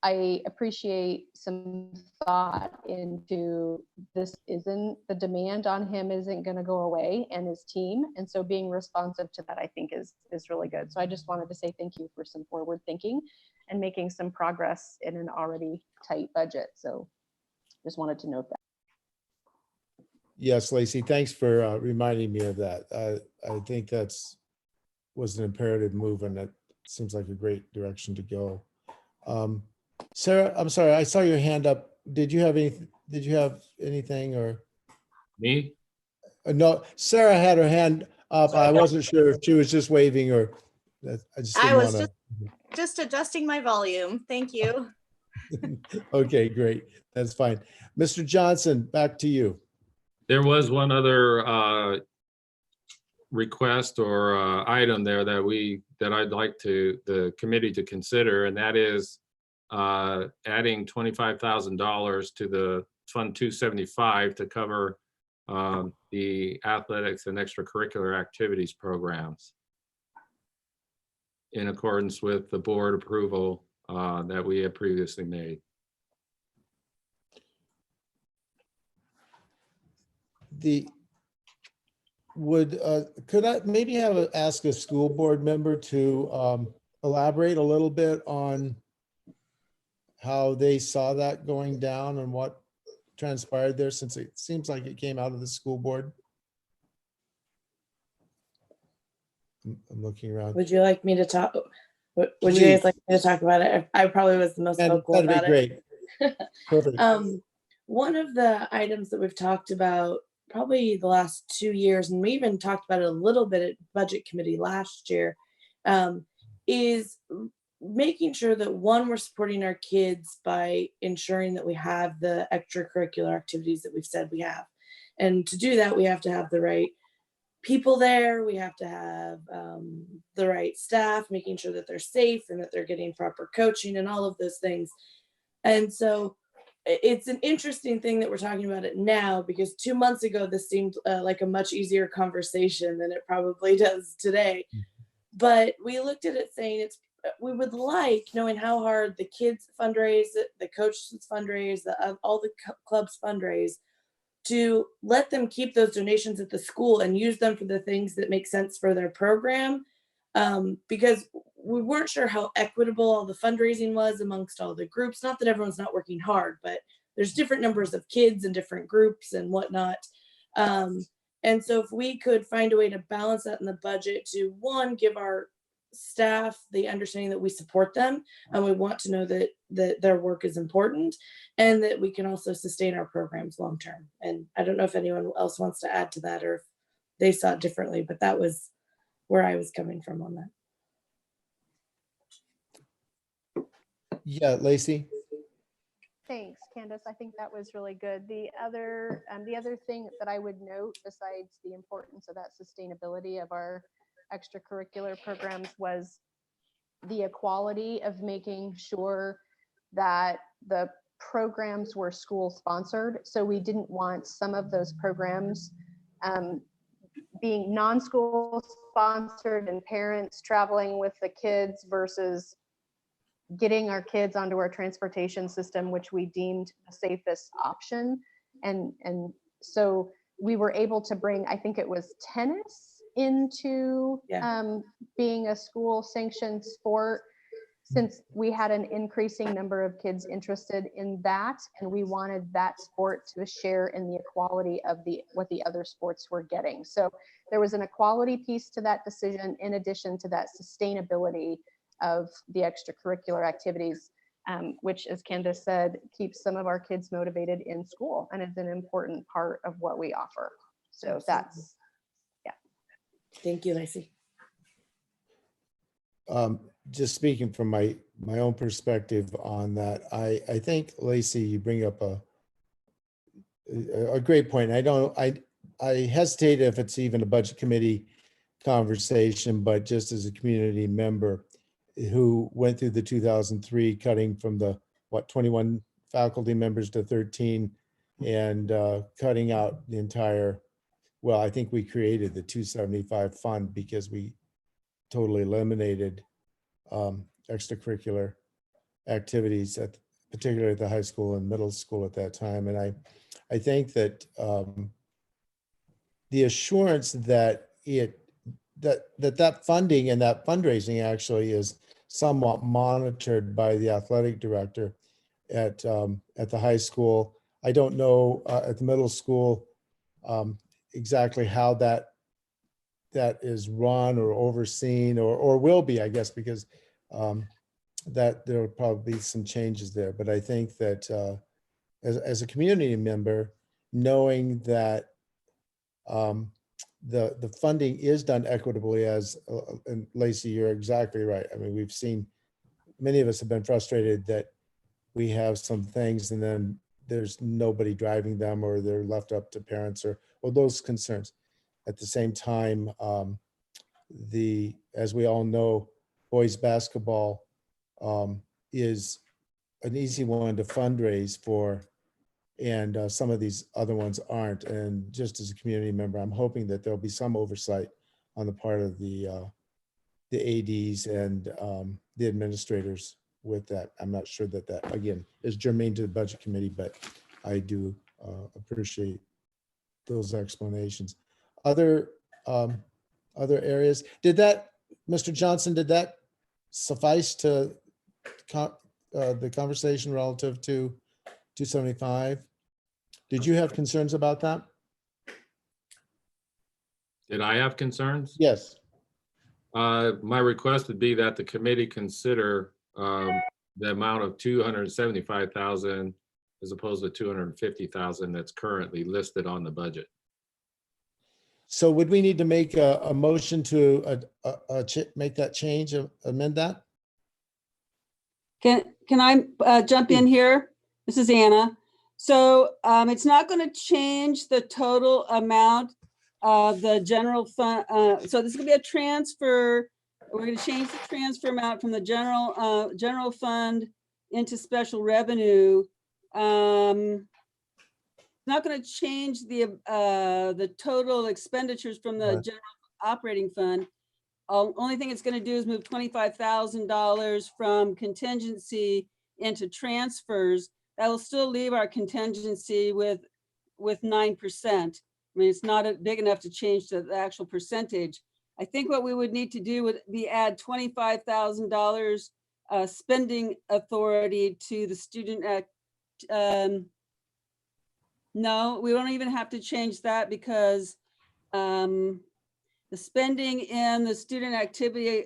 Speaker 6: I appreciate some thought into this. Isn't the demand on him isn't going to go away, and his team. And so being responsive to that, I think is really good. So I just wanted to say thank you for some forward thinking and making some progress in an already tight budget. So just wanted to note that.
Speaker 8: Yes, Lacey, thanks for reminding me of that. I think was an imperative move, and that seems like a great direction to go. Sarah, I'm sorry, I saw your hand up. Did you have anything or?
Speaker 4: Me?
Speaker 8: No, Sarah had her hand up. I wasn't sure if she was just waving or
Speaker 11: I was just adjusting my volume. Thank you.
Speaker 8: Okay, great. That's fine. Mr. Johnson, back to you.
Speaker 4: There was one other request or item there that I'd like the committee to consider, and that is adding $25,000 to the Fund 275 to cover the athletics and extracurricular activities programs in accordance with the board approval that we had previously made.
Speaker 8: Could I maybe ask a school board member to elaborate a little bit on how they saw that going down and what transpired there, since it seems like it came out of the school board? I'm looking around.
Speaker 5: Would you like me to talk? Would
Speaker 8: Please.
Speaker 5: you guys like me to talk about it? I probably was the most vocal
Speaker 8: That'd be
Speaker 5: about
Speaker 8: great.
Speaker 5: it.
Speaker 8: Perfect.
Speaker 5: One of the items that we've talked about probably the last 2 years, and we even talked about it a little bit at budget committee last year, is making sure that we're supporting our kids by ensuring that we have the extracurricular activities that we've said we have. And to do that, we have to have the right people there. We have to have the right staff, making sure that they're safe and that they're getting proper coaching and all of those things. And so it's an interesting thing that we're talking about it now, because 2 months ago, this seemed like a much easier conversation than it probably does today. But we looked at it saying we would like, knowing how hard the kids fundraise, the coaches fundraise, all the clubs fundraise, to let them keep those donations at the school and use them for the things that make sense for their program. Because we weren't sure how equitable all the fundraising was amongst all the groups. Not that everyone's not working hard, but there's different numbers of kids and different groups and whatnot. And so if we could find a way to balance that in the budget to, one, give our staff the understanding that we support them and we want to know that their work is important, and that we can also sustain our programs long term. And I don't know if anyone else wants to add to that or if they saw it differently, but that was where I was coming from on that.
Speaker 8: Yeah, Lacey.
Speaker 6: Thanks, Candace. I think that was really good. The other thing that I would note, besides the importance of that sustainability of our extracurricular programs, was the equality of making sure that the programs were school sponsored. So we didn't want some of those programs being non-school sponsored and parents traveling with the kids versus getting our kids onto our transportation system, which we deemed the safest option. And So we were able to bring, I think it was tennis into being a school sanctioned sport, since we had an increasing number of kids interested in that, and we wanted that sport to share in the equality of what the other sports were getting. So there was an equality piece to that decision, in addition to that sustainability of the extracurricular activities, which, as Candace said, keeps some of our kids motivated in school and is an important part of what we offer. So that's,
Speaker 5: Thank you, Lacey.
Speaker 8: Just speaking from my own perspective on that, I think, Lacey, you bring up a great point. I hesitate if it's even a budget committee conversation, but just as a community member who went through the 2003 cutting from the 21 faculty members to 13, and cutting out the entire, well, I think we created the 275 fund because we totally eliminated extracurricular activities particularly at the high school and middle school at that time. And I think that the assurance that that funding and that fundraising actually is somewhat monitored by the athletic director at the high school. I don't know at the middle school exactly how that is run or overseen or will be, I guess, because that there will probably be some changes there. But I think that as a community member, knowing that the funding is done equitably, and Lacey, you're exactly right. I mean, we've seen, many of us have been frustrated that we have some things and then there's nobody driving them, or they're left up to parents, or those concerns. At the same time, as we all know, boys basketball is an easy one to fundraise for, and some of these other ones aren't. And just as a community member, I'm hoping that there'll be some oversight on the part of the ADs and the administrators with that. I'm not sure that again is germane to the budget committee, but I do appreciate those explanations. Other areas, Mr. Johnson, did that suffice to the conversation relative to 275? Did you have concerns about that?
Speaker 4: Did I have concerns?
Speaker 8: Yes.
Speaker 4: My request would be that the committee consider the amount of 275,000 as opposed to 250,000 that's currently listed on the budget.
Speaker 8: So would we need to make a motion to make that change, amend that?
Speaker 9: Can I jump in here? This is Anna. So it's not going to change the total amount of the general fund. So this is going to be a transfer. We're going to change the transfer amount from the general fund into special revenue. It's not going to change the total expenditures from the general operating fund. Only thing it's going to do is move $25,000 from contingency into transfers. That will still leave our contingency with 9%. I mean, it's not big enough to change the actual percentage. I think what we would need to do would be add $25,000 spending authority to the student act. No, we don't even have to change that because the spending in the student activity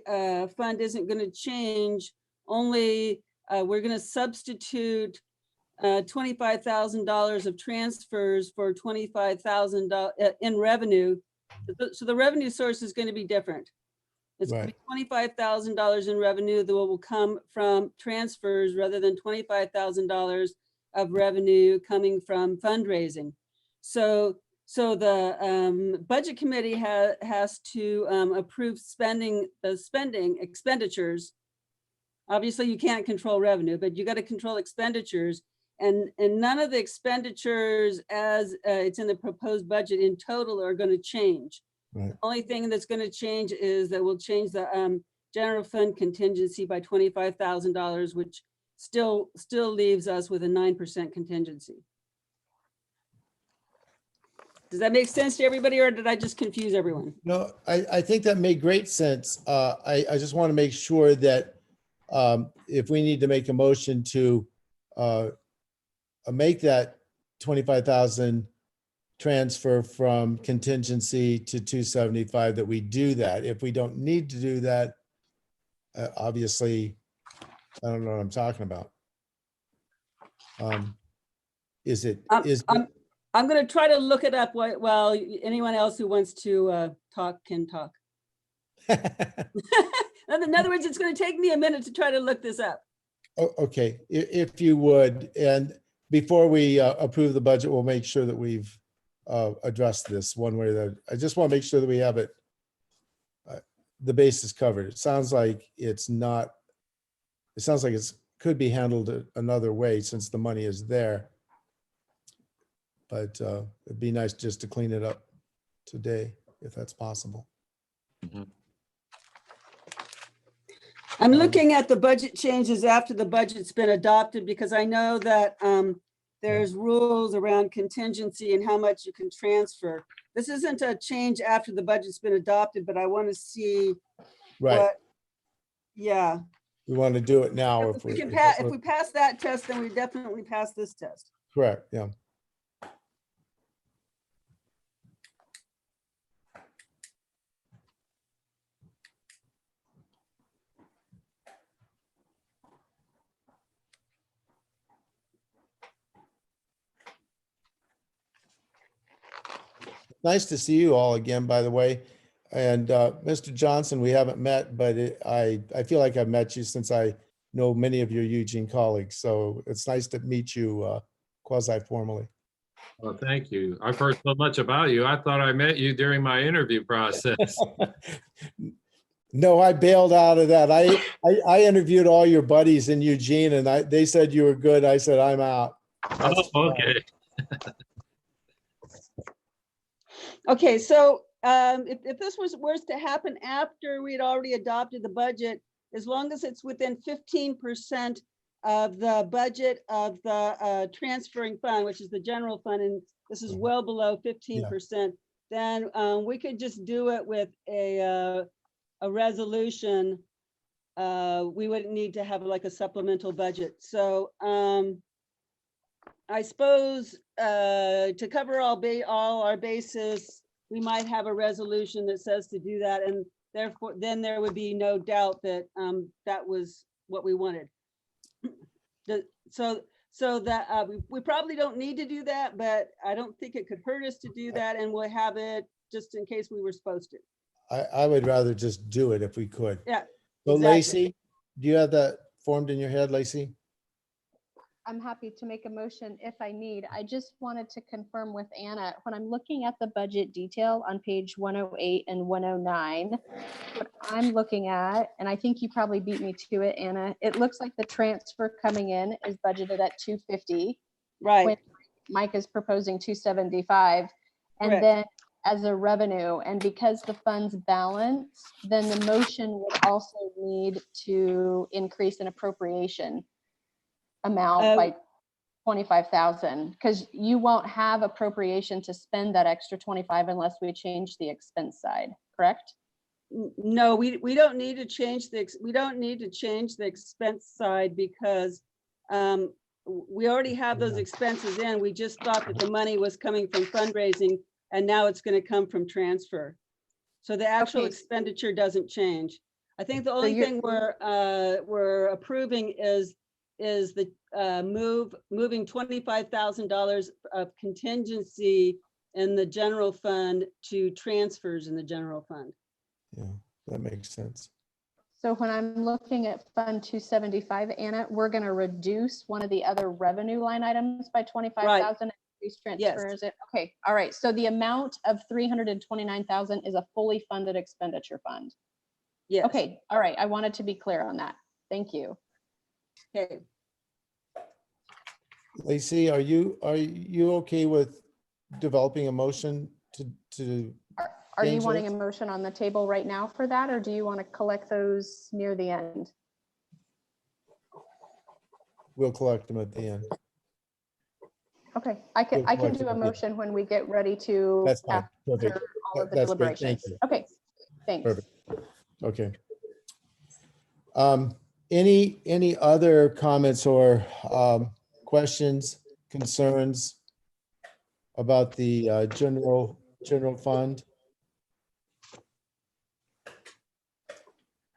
Speaker 9: fund isn't going to change. Only we're going to substitute $25,000 of transfers for $25,000 in revenue. So the revenue source is going to be different. It's going to be $25,000 in revenue that will come from transfers rather than $25,000 of revenue coming from fundraising. So the budget committee has to approve expenditures. Obviously, you can't control revenue, but you got to control expenditures. And none of the expenditures as it's in the proposed budget in total are going to change. Right. The only thing that's going to change is that we'll change the general fund contingency by $25,000, which still leaves us with a 9% contingency. Does that make sense to everybody, or did I just confuse everyone?
Speaker 8: No, I think that made great sense. I just want to make sure that if we need to make a motion to make that 25,000 transfer from contingency to 275, that we do that. If we don't need to do that, obviously, I don't know what I'm talking about. Is it?
Speaker 9: I'm going to try to look it up while anyone else who wants to talk can talk. In other words, it's going to take me a minute to try to look this up.
Speaker 8: Okay, if you would, and before we approve the budget, we'll make sure that we've addressed this one way or the other. I just want to make sure that we have it, the bases covered. It sounds like it's not, it sounds like it's could be handled another way since the money is there. But it'd be nice just to clean it up today, if that's possible.
Speaker 9: I'm looking at the budget changes after the budget's been adopted, because I know that there's rules around contingency and how much you can transfer. This isn't a change after the budget's been adopted, but I want to see
Speaker 8: Right.
Speaker 9: what, yeah.
Speaker 8: We want to do it now.
Speaker 9: If we pass that test, then we definitely pass this test.
Speaker 8: Correct, yeah. Nice to see you all again, by the way. And Mr. Johnson, we haven't met, but I feel like I've met you since I know many of your Eugene colleagues. So it's nice to meet you quasi-formally.
Speaker 4: Well, thank you. I've heard so much about you. I thought I met you during my interview process.
Speaker 8: No, I bailed out of that. I interviewed all your buddies in Eugene, and they said you were good. I said, I'm out.
Speaker 4: Oh, okay.
Speaker 9: Okay, so if this was to happen after we'd already adopted the budget, as long as it's within 15% of the budget of the transferring fund, which is the general fund, and this is well below 15%, then we could just do it with a resolution. We wouldn't need to have like a supplemental budget. So I suppose to cover all our bases, we might have a resolution that says to do that, and therefore then there would be no doubt that that was what we wanted. So that we probably don't need to do that, but I don't think it could hurt us to do that, and we'll have it just in case we were supposed to.
Speaker 8: I would rather just do it if we could.
Speaker 9: Yeah.
Speaker 8: So
Speaker 9: exactly.
Speaker 8: Lacey, do you have that formed in your head, Lacey?
Speaker 6: I'm happy to make a motion if I need. I just wanted to confirm with Anna, when I'm looking at the budget detail on page 108 and 109, what I'm looking at, and I think you probably beat me to it, Anna, it looks like the transfer coming in is budgeted at 250.
Speaker 9: Right.
Speaker 6: When Mike is proposing 275. And
Speaker 9: Correct.
Speaker 6: then as a revenue, and because the funds balance, then the motion would also need to increase an appropriation amount by 25,000, because you won't have appropriation to spend that extra 25 unless we change the expense side, correct?
Speaker 9: No, we don't need to change the expense side, because we already have those expenses in. We just thought that the money was coming from fundraising, and now it's going to come from transfer. So the actual expenditure doesn't change. I think the only thing we're approving is the moving $25,000 of contingency in the general fund to transfers in the general fund.
Speaker 8: Yeah, that makes sense.
Speaker 6: So when I'm looking at Fund 275, Anna, we're going to reduce one of the other revenue line items by 25,000 and increase transfers. Yes. Okay, all right. So the amount of 329,000 is a fully funded expenditure fund.
Speaker 9: Yes.
Speaker 6: Okay, all right. I wanted to be clear on that. Thank you.
Speaker 9: Okay.
Speaker 8: Lacey, are you okay with developing a motion to
Speaker 6: Are you
Speaker 8: change
Speaker 6: wanting
Speaker 8: those?
Speaker 6: a motion on the table right now for that, or do you want to collect those near the end?
Speaker 8: We'll collect them at the end.
Speaker 6: Okay, I can
Speaker 8: Look forward to
Speaker 6: do a
Speaker 8: the meeting.
Speaker 6: motion when we get ready to.
Speaker 8: That's fine.
Speaker 6: after
Speaker 8: Perfect.
Speaker 6: all of the
Speaker 8: That's great. Thank
Speaker 6: deliberations.
Speaker 8: you.
Speaker 6: Okay, thanks.
Speaker 8: Perfect. Okay. Any other comments or questions, concerns about the general fund?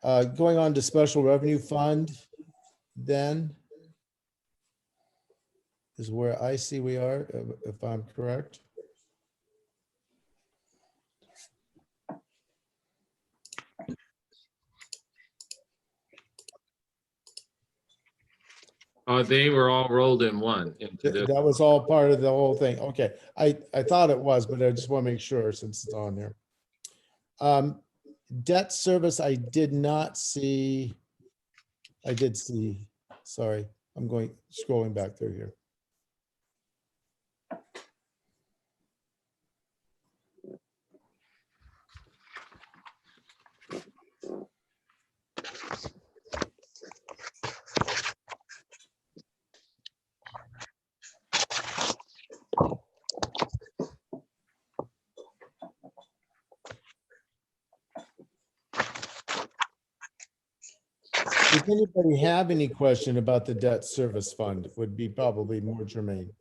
Speaker 8: Going on to special revenue fund, then is where I see we are, if I'm correct.
Speaker 4: They were all rolled in one into this.
Speaker 8: That was all part of the whole thing. Okay, I thought it was, but I just want to make sure since it's on there. Debt service, I did not see. I did see, sorry, I'm scrolling back through here. If anybody have any question about the debt service fund, would be probably more germane.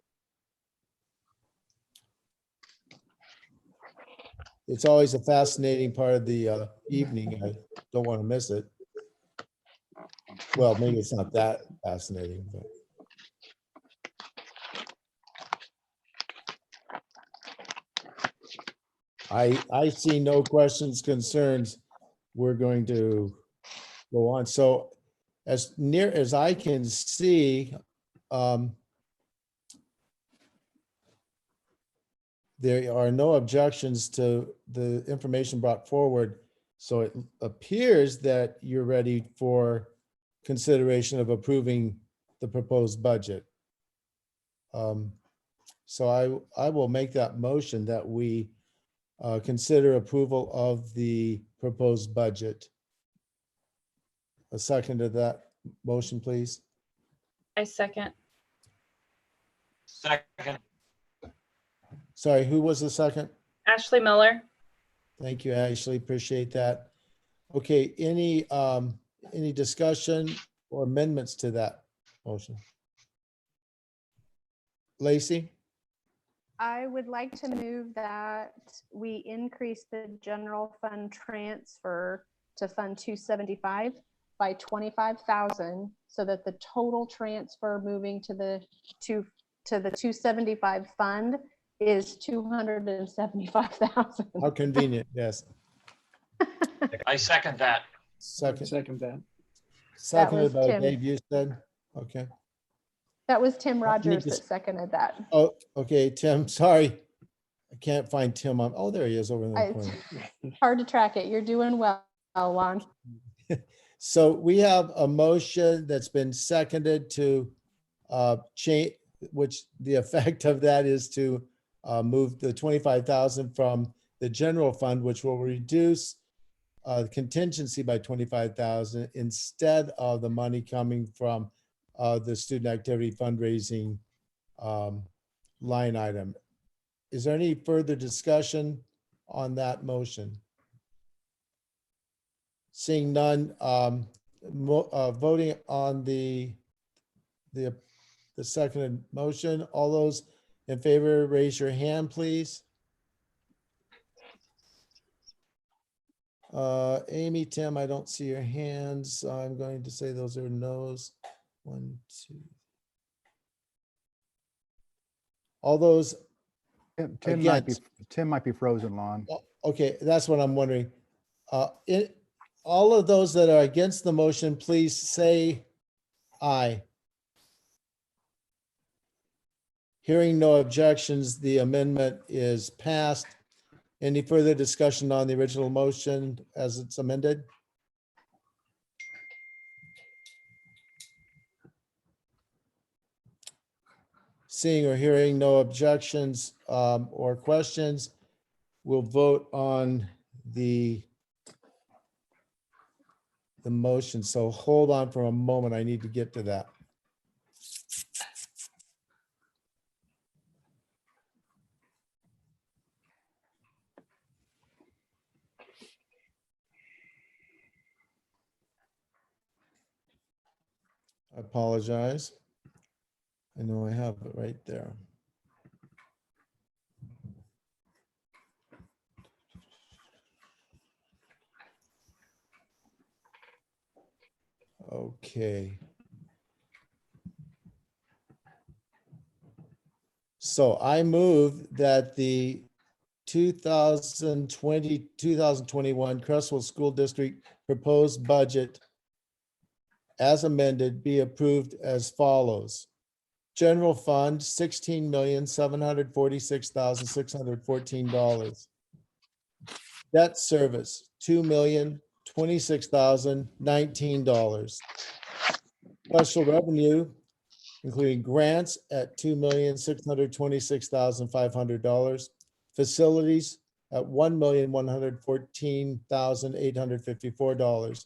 Speaker 8: It's always a fascinating part of the evening. I don't want to miss it. Well, maybe it's not that fascinating, but. I see no questions, concerns. We're going to go on. So as near as I can see, there are no objections to the information brought forward. So it appears that you're ready for consideration of approving the proposed budget. So I will make that motion that we consider approval of the proposed budget. A second to that motion, please.
Speaker 10: I second.
Speaker 12: Second.
Speaker 8: Sorry, who was the second?
Speaker 10: Ashley Miller.
Speaker 8: Thank you, Ashley. Appreciate that. Okay, any discussion or amendments to that motion? Lacey?
Speaker 6: I would like to move that we increase the general fund transfer to Fund 275 by 25,000, so that the total transfer moving to the 275 fund is 275,000.
Speaker 8: How convenient, yes.
Speaker 12: I second that.
Speaker 8: Second,
Speaker 2: Second that.
Speaker 8: seconded by
Speaker 6: Tim.
Speaker 8: Dave, you said? Okay.
Speaker 6: That was Tim Rogers
Speaker 8: dis-
Speaker 6: that seconded that.
Speaker 8: Oh, okay, Tim, sorry. I can't find Tim on, oh, there he is over in the
Speaker 6: I-
Speaker 8: corner.
Speaker 6: Hard to track it. You're doing well, Juan.
Speaker 8: So we have a motion that's been seconded to change, which the effect of that is to move the 25,000 from the general fund, which will reduce the contingency by 25,000 instead of the money coming from the student activity fundraising line item. Is there any further discussion on that motion? Seeing none, voting on the seconded motion. All those in favor, raise your hand, please. Amy, Tim, I don't see your hands. So I'm going to say those are no's. 1, 2. All those,
Speaker 1: Tim might be frozen, Lon.
Speaker 8: okay, that's what I'm wondering. All of those that are against the motion, please say aye. Hearing no objections, the amendment is passed. Any further discussion on the original motion as it's amended? Seeing or hearing no objections or questions, we'll vote on the motion. So hold on for a moment. I need to get to that. I apologize. I know I have it right there. Okay. So I move that the 2020-2021 Cresswell School District proposed budget as amended be approved as follows. General Fund, $16,746,614. Debt service, $2,026,019. Special revenue, including grants at $2,626,500. Facilities at $1,114,854.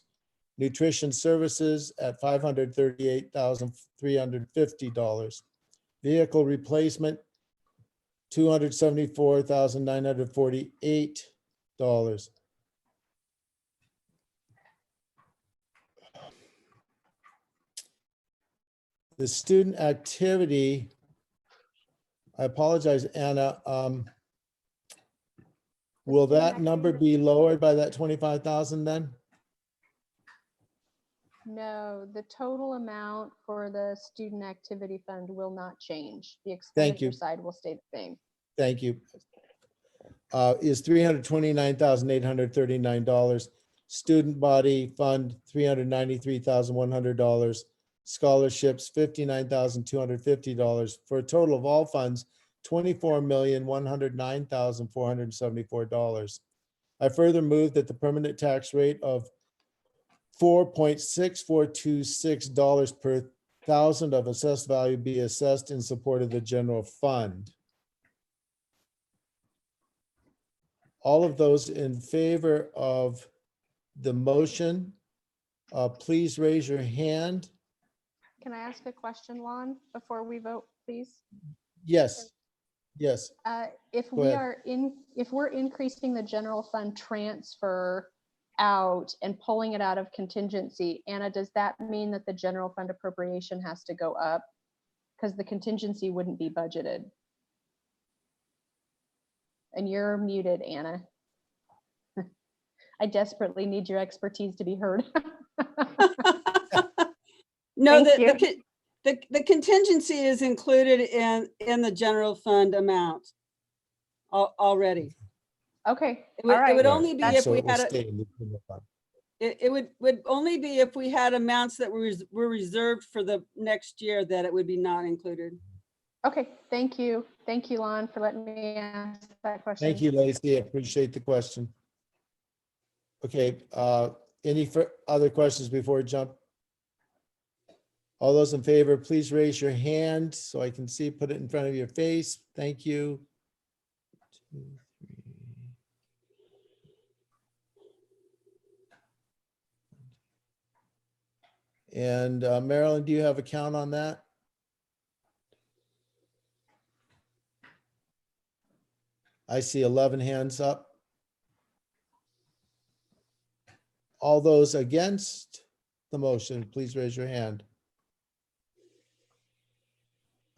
Speaker 8: Nutrition services at $538,350. Vehicle replacement, $274,948. The student activity, I apologize, Anna. Will that number be lowered by that 25,000 then?
Speaker 6: No, the total amount for the student activity fund will not change. The
Speaker 8: Thank you.
Speaker 6: expenditure side will stay the same.
Speaker 8: Thank you. Is $329,839. Student body fund, $393,100. Scholarships, $59,250, for a total of all funds, $24,109,474. I further move that the permanent tax rate of $4.6426 per thousand of assessed value be assessed in support of the general fund. All of those in favor of the motion, please raise your hand.
Speaker 6: Can I ask a question, Lon, before we vote, please?
Speaker 8: Yes, yes.
Speaker 6: If
Speaker 8: Go
Speaker 6: we
Speaker 8: ahead.
Speaker 6: if we're increasing the general fund transfer out and pulling it out of contingency, Anna, does that mean that the general fund appropriation has to go up? Because the contingency wouldn't be budgeted. And you're muted, Anna. I desperately need your expertise to be heard.
Speaker 9: No,
Speaker 6: Thank
Speaker 9: the contingency is included in the general fund amount already.
Speaker 6: Okay,
Speaker 9: It would,
Speaker 6: all right.
Speaker 9: it would only be if
Speaker 8: So
Speaker 9: we
Speaker 8: it will
Speaker 9: had,
Speaker 8: stay in the general fund.
Speaker 9: it would only be if we had amounts that were reserved for the next year that it would be not included.
Speaker 6: Okay, thank you. Thank you, Lon, for letting me ask that question.
Speaker 8: Thank you, Lacey. I appreciate the question. Okay, any other questions before we jump? All those in favor, please raise your hand so I can see, put it in front of your face. Thank you. 2, 3. And Marilyn, do you have a count on that? I see 11 hands up. All those against the motion, please raise your hand.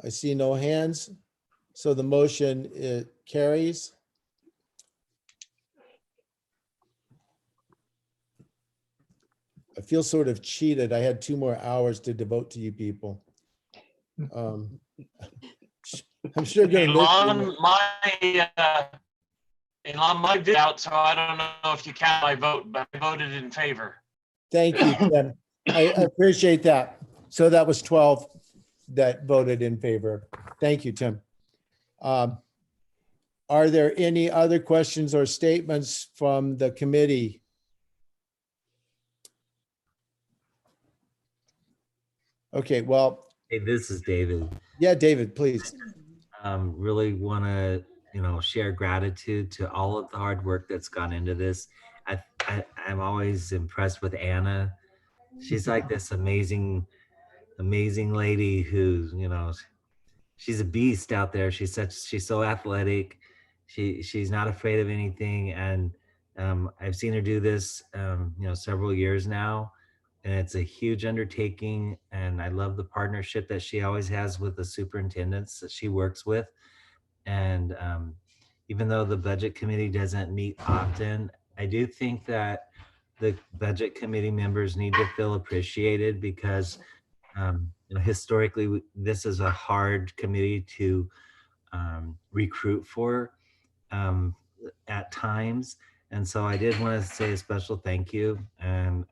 Speaker 8: I see no hands, so the motion carries. I feel sort of cheated. I had 2 more hours to devote to you people. I'm sure you're
Speaker 12: Elon, my vid out, so I don't know if you count my vote, but I voted in favor.
Speaker 8: Thank you, Tim. I appreciate that. So that was 12 that voted in favor. Thank you, Tim. Are there any other questions or statements from the committee? Okay, well.
Speaker 3: Hey, this is David.
Speaker 8: Yeah, David, please.
Speaker 3: Really want to, share gratitude to all of the hard work that's gone into this. I'm always impressed with Anna. She's like this amazing lady who's, she's a beast out there. She's so athletic. She's not afraid of anything. And I've seen her do this, several years now and it's a huge undertaking. And I love the partnership that she always has with the superintendents that she works with. And even though the budget committee doesn't meet often, I do think that the budget committee members need to feel appreciated because historically, this is a hard committee to recruit for at times. And so I did want to say a special thank you. And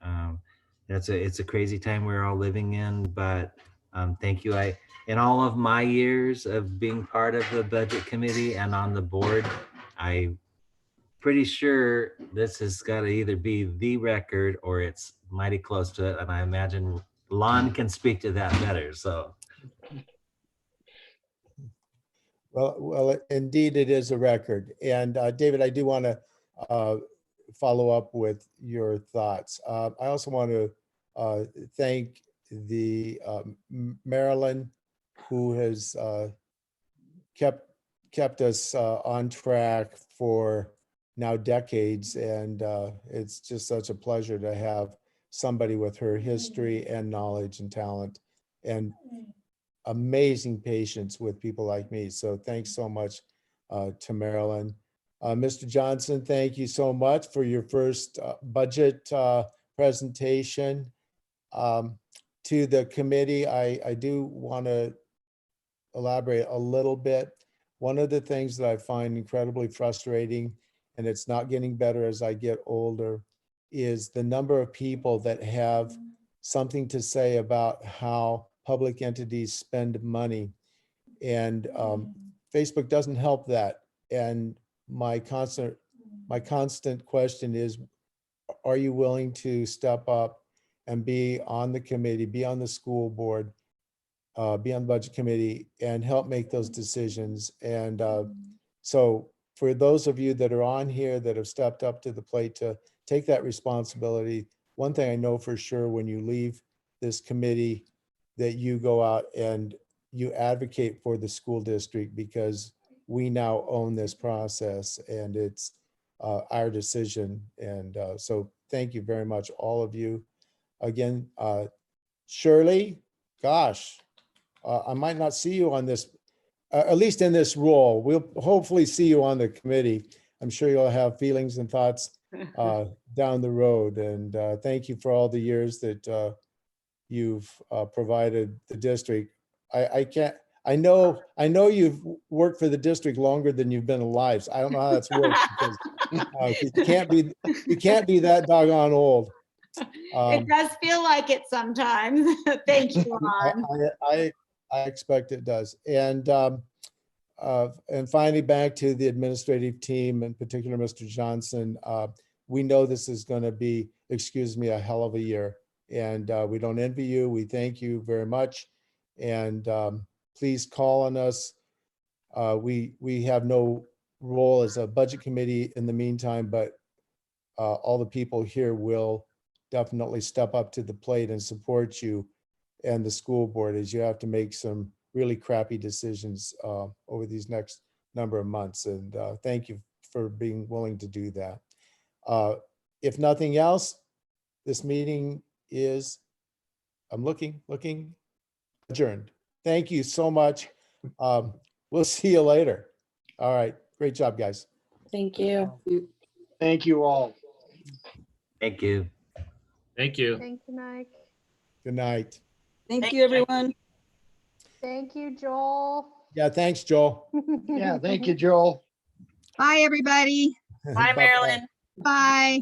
Speaker 3: it's a crazy time we're all living in, but thank you. In all of my years of being part of the budget committee and on the board, I'm pretty sure this has got to either be the record or it's mighty close to it. And I imagine Lon can speak to that better. So.
Speaker 8: Well, indeed, it is a record. And David, I do want to follow up with your thoughts. I also want to thank the Marilyn, who has kept us on track for now decades. And it's just such a pleasure to have somebody with her history and knowledge and talent and amazing patience with people like me. So thanks so much to Marilyn. Mr. Johnson, thank you so much for your first budget presentation. To the committee, I do want to elaborate a little bit. One of the things that I find incredibly frustrating, and it's not getting better as I get older, is the number of people that have something to say about how public entities spend money. And Facebook doesn't help that. And my constant question is, are you willing to step up and be on the committee, be on the school board, be on the budget committee and help make those decisions? And so for those of you that are on here that have stepped up to the plate to take that responsibility, one thing I know for sure, when you leave this committee, that you go out and you advocate for the school district, because we now own this process and it's our decision. And so thank you very much, all of you. Again, Shirley, gosh, I might not see you on this, at least in this role. We'll hopefully see you on the committee. I'm sure you'll have feelings and thoughts down the road. And thank you for all the years that you've provided the district. I know you've worked for the district longer than you've been alive. So I don't know how that's worked, because you can't be that doggone old.
Speaker 11: It does feel like it sometimes. Thank you, Lon.
Speaker 8: I expect it does. And finally, back to the administrative team, in particular, Mr. Johnson. We know this is going to be, excuse me, a hell of a year. And we don't envy you. We thank you very much. And please call on us. We have no role as a budget committee in the meantime, but all the people here will definitely step up to the plate and support you and the school board, as you have to make some really crappy decisions over these next number of months. And thank you for being willing to do that. If nothing else, this meeting is, I'm looking, adjourned. Thank you so much. We'll see you later. All right. Great job, guys.
Speaker 5: Thank you.
Speaker 2: Thank you all.
Speaker 3: Thank you.
Speaker 4: Thank you.
Speaker 6: Thank you, Mike.
Speaker 8: Good night.
Speaker 9: Thank you, everyone.
Speaker 6: Thank you, Joel.
Speaker 8: Yeah, thanks, Joel.
Speaker 2: Yeah, thank you, Joel.
Speaker 7: Bye, everybody.
Speaker 11: Bye, Marilyn.
Speaker 7: Bye.